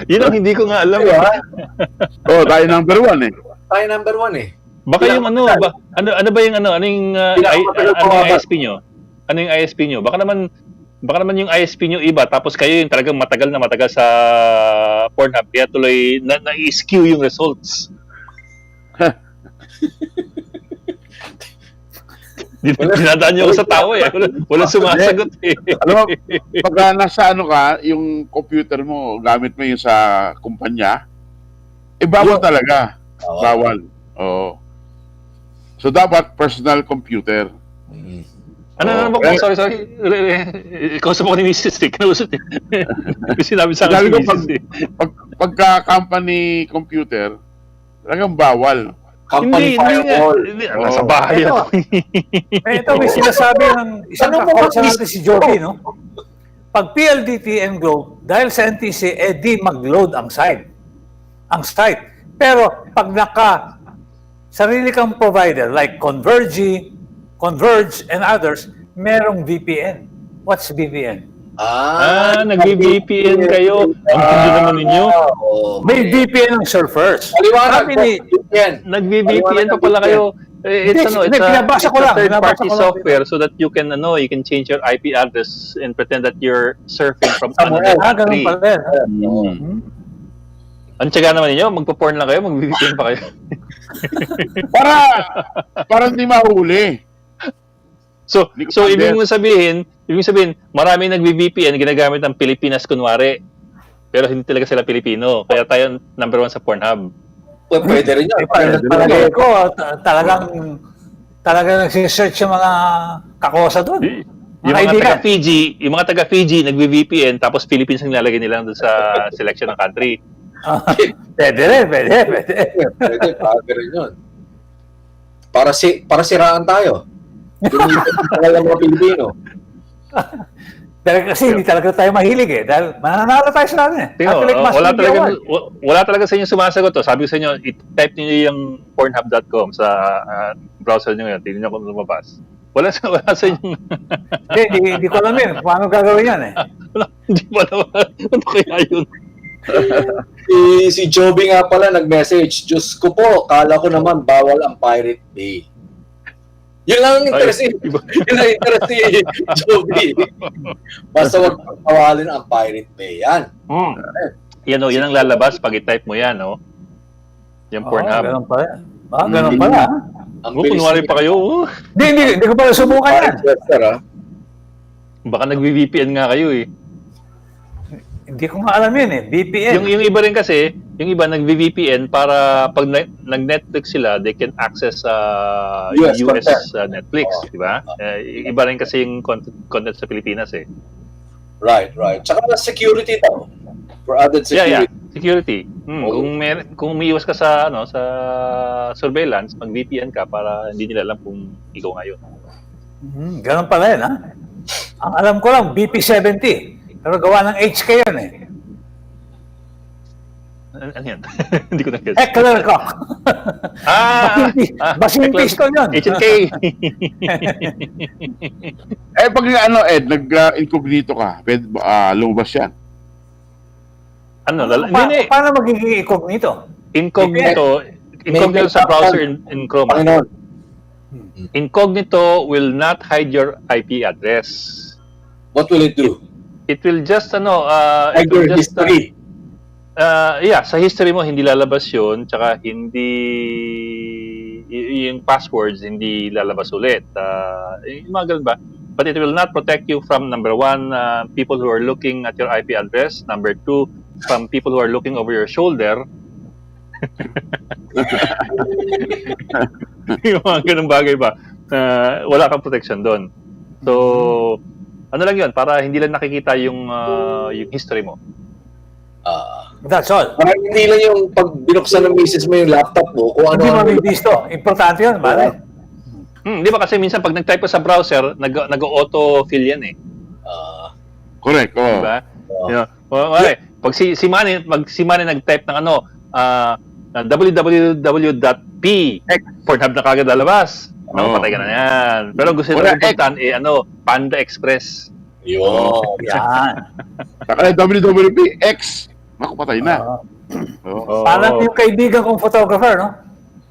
S10: Yun ang hindi ko nga alam eh.
S5: Tayo number 1 eh.
S3: Tayo number 1 eh.
S10: Baka yung ano ba yung ISP nyo? Ano yung ISP nyo? Baka naman yung ISP nyo iba, tapos kayo yung talagang matagal sa Pornhub, kaya tuloy na-skew yung results. Dinadaan niyo ako sa tawa eh. Walang sumasagot eh.
S5: Alam mo, pag nasa yung computer mo, gamit mo yung sa kumpanya, bawal talaga. Bawal. Oo. So, dapat personal computer.
S10: Ano ba? Sorry. Kausap ako ni Mrs. Kinausap eh. Sinabi sa akin ni Mrs.
S5: Pagka company computer, talagang bawal.
S3: Company firewall.
S10: Hindi. Nasa bahay ako.
S4: Ito may sinasabi ng isang kakosa natin si Joby, no? Pag PLDT and Globe, dahil sa NTC, di mag-load ang site. Pero pag sarili kang provider, like Converge and others, merong VPN. What's VPN?
S10: Nag-VPN kayo. Ang hindi naman ninyo.
S4: May VPN ng surfers.
S10: Nag-VPN pa pala kayo. It's a third-party software so that you can change your IP address and pretend that you're surfing from another country.
S4: Ganun pala.
S10: Ang tiyaga naman ninyo, magpo-porn lang kayo, mag-VPN pa kayo.
S5: para hindi mahuli.
S10: So ibig sabihin, maraming nag-VPN ginagamit ng Pilipinas kunwari. Pero hindi talaga sila Pilipino. Kaya tayo number 1 sa Pornhub.
S3: Pwede rin yun.
S4: Palagay ko, talagang nagsisearch yung mga kakosa doon.
S10: Yung mga taga-Fiji, nag-VPN, tapos Philippines ang nilalagay nila doon sa selection ng country.
S4: Pwede rin.
S3: Pwede rin yun. Para siraan tayo. Yung mga Pilipino.
S4: Pero kasi hindi talaga tayo mahilig eh. Dahil mananalo tayo sa amin eh.
S10: Wala talaga sa inyo sumasagot to. Sabi ko sa inyo, i-type niyo yung pornhub.com sa browser niyo ngayon. Tingnan niyo kung lumabas. Wala sa inyo.
S4: Hindi ko alam yun. Paano gagawin yan eh?
S10: Hindi pa naman. Ano kaya yun?
S3: Si Joby nga pala nag-message, Diyos ko po, kala ko naman bawal ang Pirate Bay. Yun lang ang interest si Joby. Basta wag pawalin ang Pirate Bay. Yan.
S10: Yan ang lalabas pag i-type mo yan, no? Yung Pornhub.
S4: Ganun pala. Ganun pala.
S10: Kunwari pa kayo.
S4: Hindi ko pala subukan yan.
S10: Baka nag-VPN nga kayo eh.
S4: Hindi ko nga alam yun eh. VPN.
S10: Yung iba rin kasi, Yung iba nag-VPN para pag nag-Netflix sila, they can access
S3: US
S10: US
S3: content.
S10: Netflix, di ba? Iba rin kasi yung content sa Pilipinas eh.
S3: Right. Tsaka security daw. For added
S10: Yeah.
S3: security.
S10: Security. Kung umiiwas ka sa sa surveillance, mag-VPN ka para hindi nila alam kung ikaw ngayon.
S4: Ganun pala yun, ha? Ang alam ko lang, BP70. Pero gawa ng HK yun eh.
S10: Ano yan? Hindi ko na-guess.
S4: Heckler Koch. Basing piston yun.
S10: H&K.
S5: Pag Ed, nag-incognito ka, lumabas yan.
S10: Hindi.
S4: Paano magiging incognito?
S10: Incognito sa browser in Chrome. Incognito will not hide your IP address.
S3: What will it do?
S10: It will just
S3: Hide your history.
S10: Sa history mo hindi lalabas 'yun, tsaka hindi yung passwords hindi lalabas ulit. Yung mga ganun ba? But it will not protect you from number one, people who are looking at your IP address. Number two, from people who are looking over your shoulder. Yung mga ganung bagay ba? Wala kang protection doon. So, ano lang 'yun, para hindi lang nakikita yung history mo.
S4: That's all.
S3: Parang hindi lang yung pag binuksan ng misis mo yung laptop mo, kung
S4: Hindi
S3: ano.
S4: mabibisto. Importante yun, pare.
S10: Di ba kasi minsan pag nag-type ka sa browser, nag-auto-fill yan eh.
S5: Correct. Oh.
S10: Diba? Pag si Manny nag-type ng www.p Pornhub na kagad lalabas. Patay ka na yan. Pero gusto nila puntahan Panda Express.
S3: Yun.
S4: Yan.
S5: Saka WWPX. Naku, patay na.
S4: Parang yung kaibigan kong photographer, no?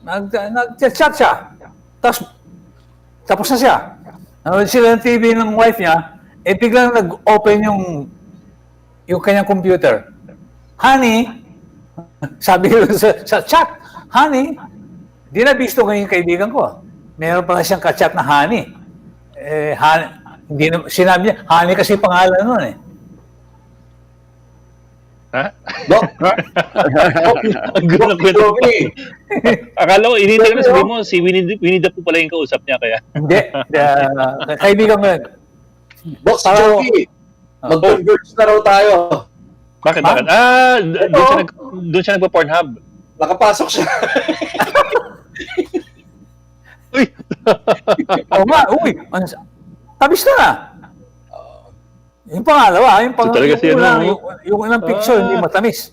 S4: Nag-chat siya. Tapos na siya. Nanood sila ng TV ng wife niya, biglang nag-open yung kanyang computer. Honey, sabi ko sa chat, honey, di na bisto ko yung kaibigan ko. Meron pala siyang ka-chat na honey. Honey, sinabi niya, honey kasi pangalan nun eh.
S10: Ha?
S3: No?
S10: Ang gulo ng kwento. Akala ko, inintay na sabi mo, si Winnie the Pooh pala yung kausap niya kaya.
S4: Hindi. Kaibigan ko yun.
S3: Box Jockey, mag-converge na raw tayo.
S10: Bakit? Doon siya nagpa-Pornhub.
S3: Nakapasok siya.
S10: Uy!
S4: Tabis na. Yung pangalawa,
S10: talaga siya,
S4: yung unang picture, hindi matamis.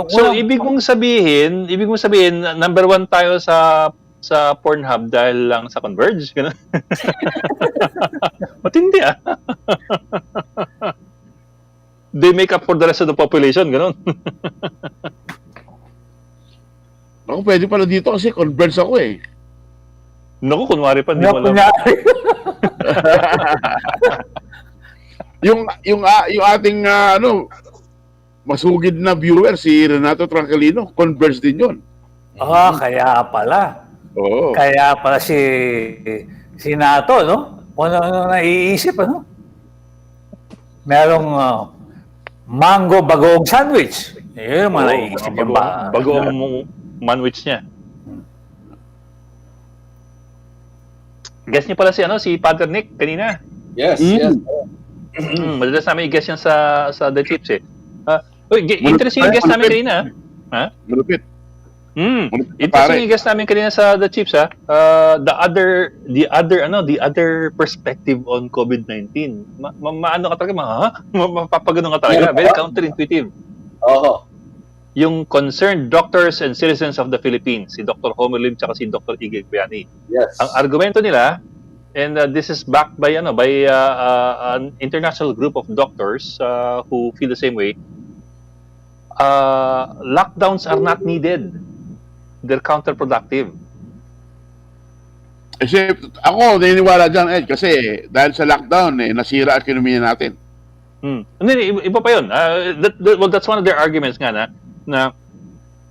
S10: So, ibig mong sabihin, number one tayo sa Pornhub dahil lang sa Converge, gano'n? Matindi ah. They make up for the rest of the population, gano'n?
S5: Naku, pwede pala dito kasi Converge ako eh.
S10: Naku, kunwari pa, hindi mo alam.
S5: yung ating masugid na viewer si Renato Tranquilino, Converge din 'yon.
S4: Kaya pala.
S5: Oo.
S4: Kaya pala si Nato, no? Ano naiisip, ano? Merong mango bagong sandwich. Yun yung mga naiisip yung ba?
S10: Bago ang manwich niya. Guess niyo pala si Father Nick kanina.
S3: Yes.
S10: Madalas namin i-guess yan sa The Chips eh. Interesting yung guess namin kanina. Ha?
S5: Malupit.
S10: Interesting yung guess namin kanina sa The Chips ha. The other perspective on COVID-19. Maano ka talaga, mapapagano ka talaga. Very counterintuitive.
S3: Oo.
S10: Yung concerned doctors and citizens of the Philippines, si Dr. Homer Lim at si Dr. Iggy Biani.
S3: Yes.
S10: Ang argumento nila, and this is backed by an international group of doctors who feel the same way. Lockdowns are not needed. They're counterproductive.
S5: Kasi ako naniniwala dyan, Ed, kasi dahil sa lockdown, nasira ang ekonomiya natin.
S10: Hindi, iba pa yun. Well, that's one of their arguments nga na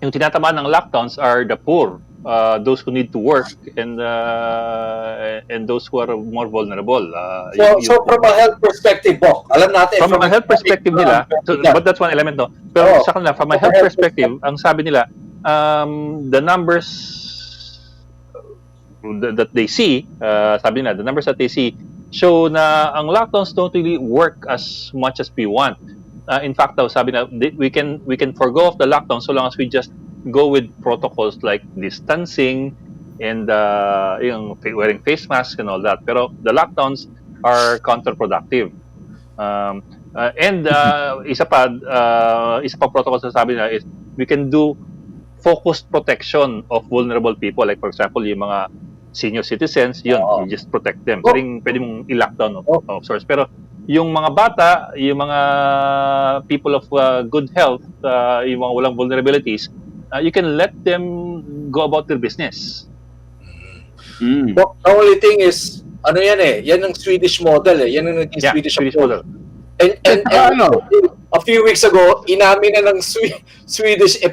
S10: yung tinatamaan ng lockdowns are the poor. those who need to work and those who are more vulnerable.
S3: So from a health perspective, Bok, alam natin.
S10: From a health perspective nila, but that's one element, no? Pero sa kanila, from a health perspective, ang sabi nila, the numbers that they see, sabi nila, the numbers that they see show na ang lockdowns don't really work as much as we want. In fact, daw, sabi na, we can forgo off the lockdown so long as we just go with protocols like distancing and yung wearing face masks and all that. Pero the lockdowns are counterproductive. Isa pa protocol sa sabi nila is we can do focused protection of vulnerable people. Like for example, yung mga senior citizens, yun, you just protect them. Pwede mong i-lockdown of sorts. Pero yung mga bata, yung mga people of good health, yung mga walang vulnerabilities, you can let them go about their business.
S3: The only thing is, ano yan yan ang Swedish model Yan ang naging Swedish model. And a few weeks ago, inamin na ng Swedish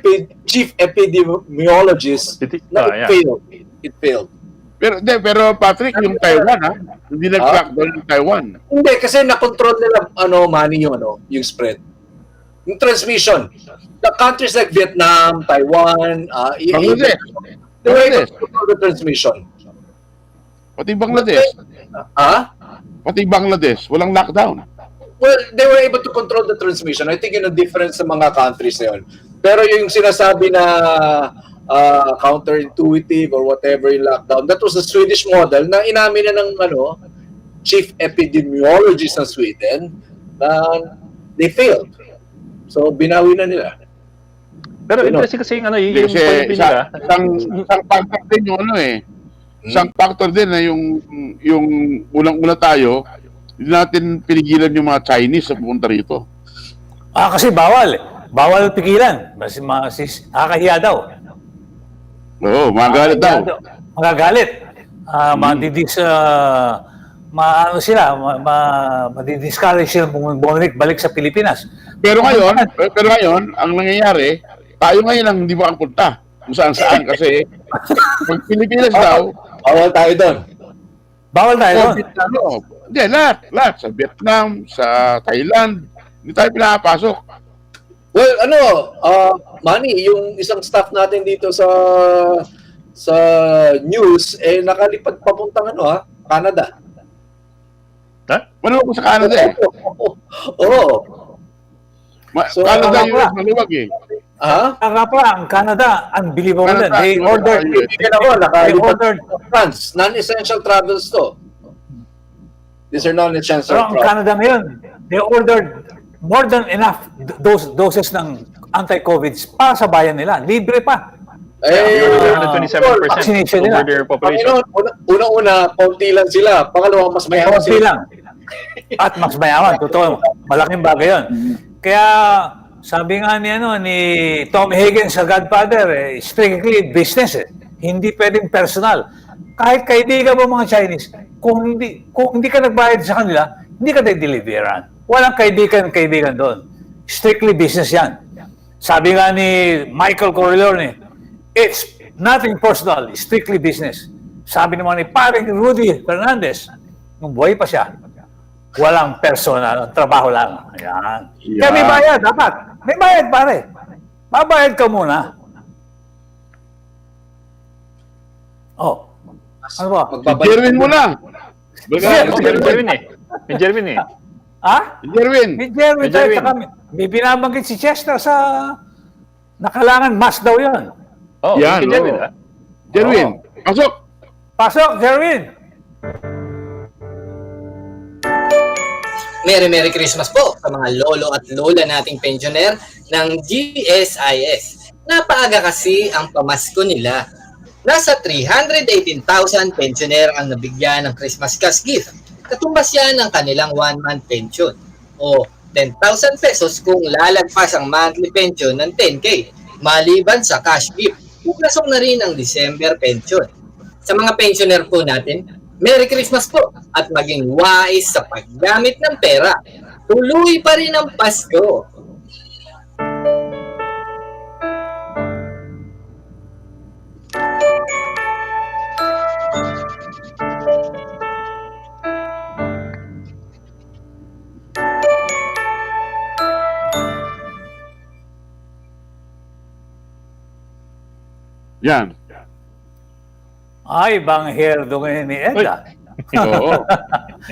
S3: chief epidemiologist na it failed.
S5: Pero Patrick, yung Taiwan, hindi nag-lockdown yung Taiwan.
S3: Hindi, kasi na-control nila, yung spread. Yung transmission. The countries like Vietnam, Taiwan,
S5: Bangladesh.
S3: They were able to control the transmission.
S5: Pati Bangladesh. Pati Bangladesh, walang lockdown.
S3: Well, they were able to control the transmission. I think yun ang difference sa mga countries na yun. Pero yung sinasabi na counterintuitive or whatever yung lockdown, that was the Swedish model na inamin na ng chief epidemiologist ng Sweden na they failed. So, binawi na nila.
S10: Pero interesting kasi yung point nila.
S5: Isang factor din yung Isang factor din na yung ulang-una tayo, hindi natin pinigilan yung mga Chinese sa pupunta rito.
S4: Kasi bawal. Bawal pigilan. Nakakahiya daw.
S5: Oo, magagalit daw.
S4: Magagalit. Madidiscourage sila bumalik sa Pilipinas.
S5: Pero ngayon, ang nangyayari, tayo ngayon ang hindi makapunta kung saan-saan kasi pag Pilipinas daw,
S3: bawal tayo doon.
S4: Bawal tayo doon.
S5: Hindi, lahat. Sa Vietnam, sa Thailand, hindi tayo pinapasok.
S3: Well, Manny, yung isang staff natin dito sa news, nakalipad papuntang Canada.
S5: Ano ko sa Canada
S3: So,
S5: Canada yung maluwag
S4: ang Canada, unbelievable din. They ordered
S3: France, non-essential travels to. These are non-essential
S4: travels. Pero ang Canada ngayon, they ordered more than enough doses ng anti-COVID para sa bayan nila. Libre pa.
S10: 127%
S4: vaccination
S10: over their population.
S3: Una-una, konti lang sila. Pangalawa, mas mayaman
S4: konti lang. At mas mayaman. Totoo. Malaking bagay yun. Kaya, sabi nga ni Tom Higgins sa Godfather, strictly business. Hindi pwedeng personal. Kahit kaibigan mo mga Chinese, kung hindi ka nagbayad sa kanila, hindi ka deliveran. Walang kaibigan doon. Strictly business yan. Sabi nga ni Michael Corleone, it's nothing personal, strictly business. Sabi naman ni paring Rudy Fernandez, nung buhay pa siya, walang personal, trabaho lang. Ayan. Kaya may bayad, dapat. May bayad, pare. Mabayad ka muna. Ano ba?
S5: Jerwin mo na.
S10: May Jerwin
S5: Jerwin.
S4: May Jerwin tayo. May binabanggit si Chester sa nakalangan mas daw yun.
S5: Yan, Jerwin, pasok!
S4: Pasok, Jerwin!
S2: Merry Christmas po sa mga lolo at lola nating pensioner ng GSIS. Napaaga kasi ang pamasko nila. Nasa 318,000 pensioner ang nabigyan ng Christmas cash gift. Katumbas yan ng kanilang 1-month pension o 10,000 pesos kung lalagpas ang monthly pension ng 10K. Maliban sa cash gift, pumasok na rin ang December pension. Sa mga pensioner po natin, Merry Christmas po at maging wise sa paggamit ng pera. Tuloy pa rin ang Pasko.
S5: Yan.
S4: Ay, ibang hairdo ngayon ni Eda.
S5: Oo.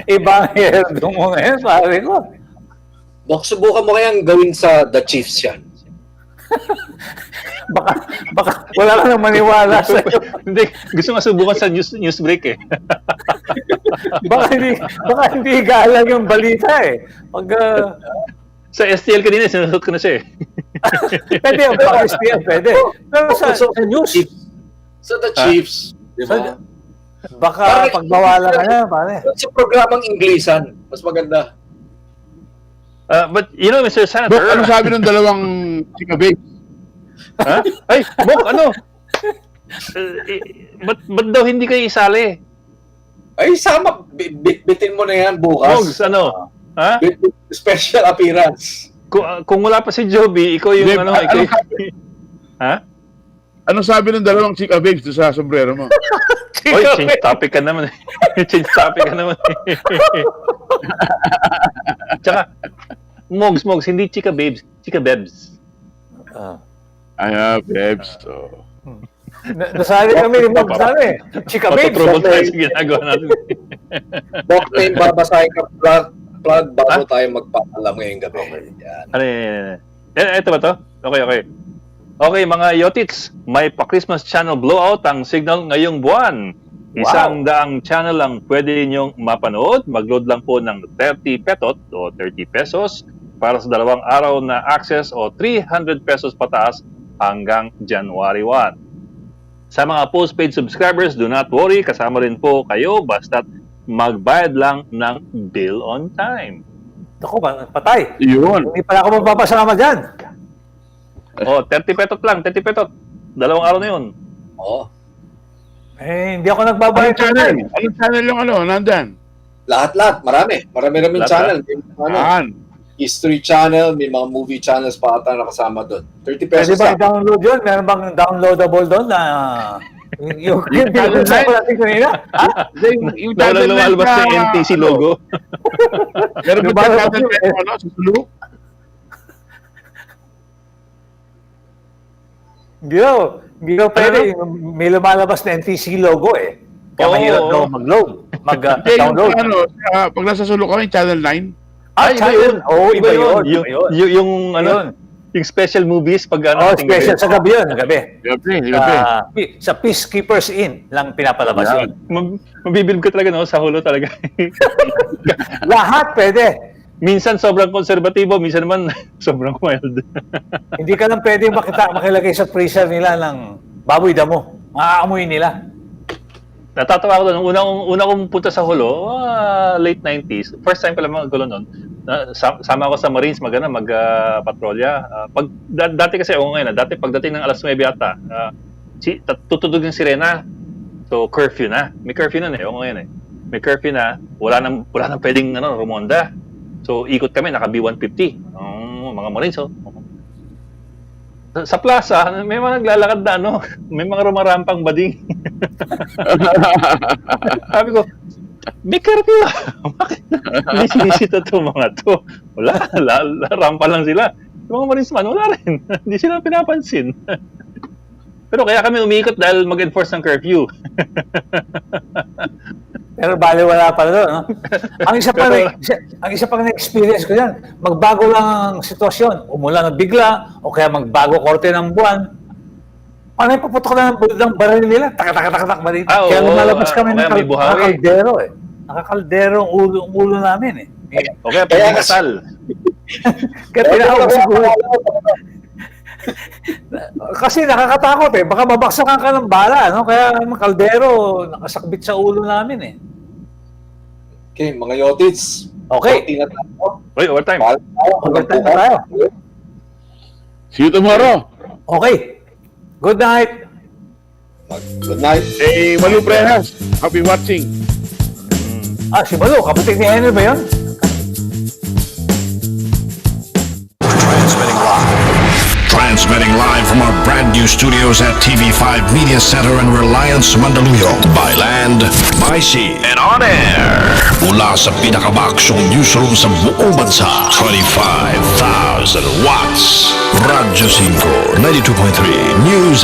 S4: Ibang hairdo mo ngayon, pare ko.
S3: Baka subukan mo kayang gawin sa The Chiefs yan.
S4: Baka wala ka nang maniwala sa
S10: Hindi, gusto nga subukan sa news break eh.
S4: baka hindi galang yung balita eh. Pag
S10: Sa STL kanina, sinusot ko na siya eh.
S4: pwede yung STL, pwede. Pero sa news,
S3: Sa The Chiefs. Di ba?
S4: baka pagbawalan ka na, pare.
S3: Sa programang Inglisan, mas maganda.
S10: But you know, Mr.
S5: Dok,
S10: Senator,
S5: ano sabi ng dalawang chika babes?
S10: ha? Ay, Bok, ano? Ba't daw hindi kayo isali?
S3: Ay, sama. Bitin mo na yan bukas.
S10: Bogs, ano? Ha?
S3: Special appearance.
S10: Kung wala pa si Joby, ikaw yung
S5: Hindi,
S10: ano, ikaw yung... Ha?
S5: Ano sabi ng dalawang chika babes doon sa sombrero mo?
S10: Oy, change topic ka naman. Change topic ka naman. Tsaka, Mogs, hindi chika babes, chika bebs.
S5: Ay, babes. So.
S4: Nasali kami ni Bob, sabi. Chika babes.
S10: Patutrouble tayo sa ginagawa natin.
S3: Bok na yung babasahin ka plug bago tayo magpapaalam ngayong gabi. Yan.
S10: Ano yan? Ito ba to? Okay. Okay, mga Yotits, may pa-Christmas channel blowout ang signal ngayong buwan. Isang daang channel ang pwede ninyong mapanood. Mag-load lang po ng 30 petot o 30 pesos para sa 2 araw na access o 300 pesos pataas hanggang January 1. Sa mga postpaid subscribers, do not worry, kasama rin po kayo basta't magbayad lang ng bill on time.
S4: Ako, patay.
S5: Yun.
S4: Hindi pala ako magpapasama dyan.
S10: Oh, 30 petot lang, 30 petot. 2 araw na yun.
S3: Oo.
S4: Eh, hindi ako nagbabayad.
S5: Anong channel? Anong channel yung nandan?
S3: Lahat. Marami
S10: Lahat,
S3: channel. May
S5: Yan.
S3: history channel, may mga movie channels pa ata nakasama doon. 30 pesos
S4: Pwede ba
S3: lang.
S4: i-download yun? Meron bang downloadable doon na yung pinag-usap ko natin kanina?
S5: Yung
S10: Na
S5: channel
S10: walang lumalabas
S5: na-
S10: ng NTC logo.
S5: Meron
S4: Yung
S5: ba
S4: parang-
S5: channel na sa sulok?
S4: Hindi daw pwede. May lumalabas na NTC logo eh. Kaya
S10: Oo,
S4: mahirap
S10: oo.
S4: daw mag-load.
S5: Hindi, yung
S4: Mag-download.
S5: pag nasa sulok kami, channel 9.
S10: Ay, iba yun.
S4: Oo, iba yun.
S10: Yung ano, yung special movies pag ano.
S4: Oh,
S10: ating
S4: special
S10: gabi.
S4: sa gabi yun, sa gabi.
S5: Gabi.
S4: Sa Peacekeepers Inn lang pinapalabas yun.
S10: Mabibilib ka talaga no, sa hulo talaga.
S4: Lahat pwede.
S10: Minsan sobrang konserbatibo, minsan naman sobrang wild.
S4: Hindi ka lang pwede makilagay sa freezer nila ng baboy damo. Maaamoy nila.
S10: Natatawa ko doon. Una kong punta sa hulo, late 90s. First time ko lang mga gulo noon. Sama ako sa Marines mag-patrolya. Dati kasi ako ngayon, dati pagdating ng alas 9 ata, tutudog yung sirena. So curfew na. May curfew na ako ngayon eh. May curfew na, wala nang pwedeng rumonda. So ikot kami, naka B150. Mga Marines Sa plaza, may mga naglalakad na may mga rumarampang bading. Sabi ko, may curfew. Bakit hindi sinisita to mga to? Wala, rampa lang sila. Yung mga Marines man, wala rin. Hindi sila pinapansin. Pero kaya kami umiikot dahil mag-enforce ng curfew.
S4: Pero baliwala pa doon, no? Ang isa pang na-experience ko yan, magbago lang ang sitwasyon. Umulan ng bigla, o kaya magbago korte ng buwan. Ano yung paputok na ng baril nila? Tak ba dito? Kaya lumalabas kami ng nakakaldero eh. Nakakaldero ang ulo namin eh.
S10: O kaya pagkakasal.
S4: Kaya tinawag siguro. Kasi nakakatakot eh. Baka mabaksakan ka ng bala, no? Kaya ang kaldero nakasakbit sa ulo namin eh.
S3: Okay, mga Yotits.
S4: Okay.
S10: Wait, overtime.
S4: Overtime na tayo.
S5: See you tomorrow.
S4: Okay. Good night.
S3: Good night.
S5: Eh, Malu Prehas. Happy watching.
S4: Si Bago, kapatid ni Henry ba yun?
S1: Transmitting live from our brand new studios at TV5 Media Center and Reliance Mandaluyong. By land, by sea, and on air. Mula sa pinakabaksyong newsroom sa buong bansa. 25,000 watts. Radyo 5, 92.3 News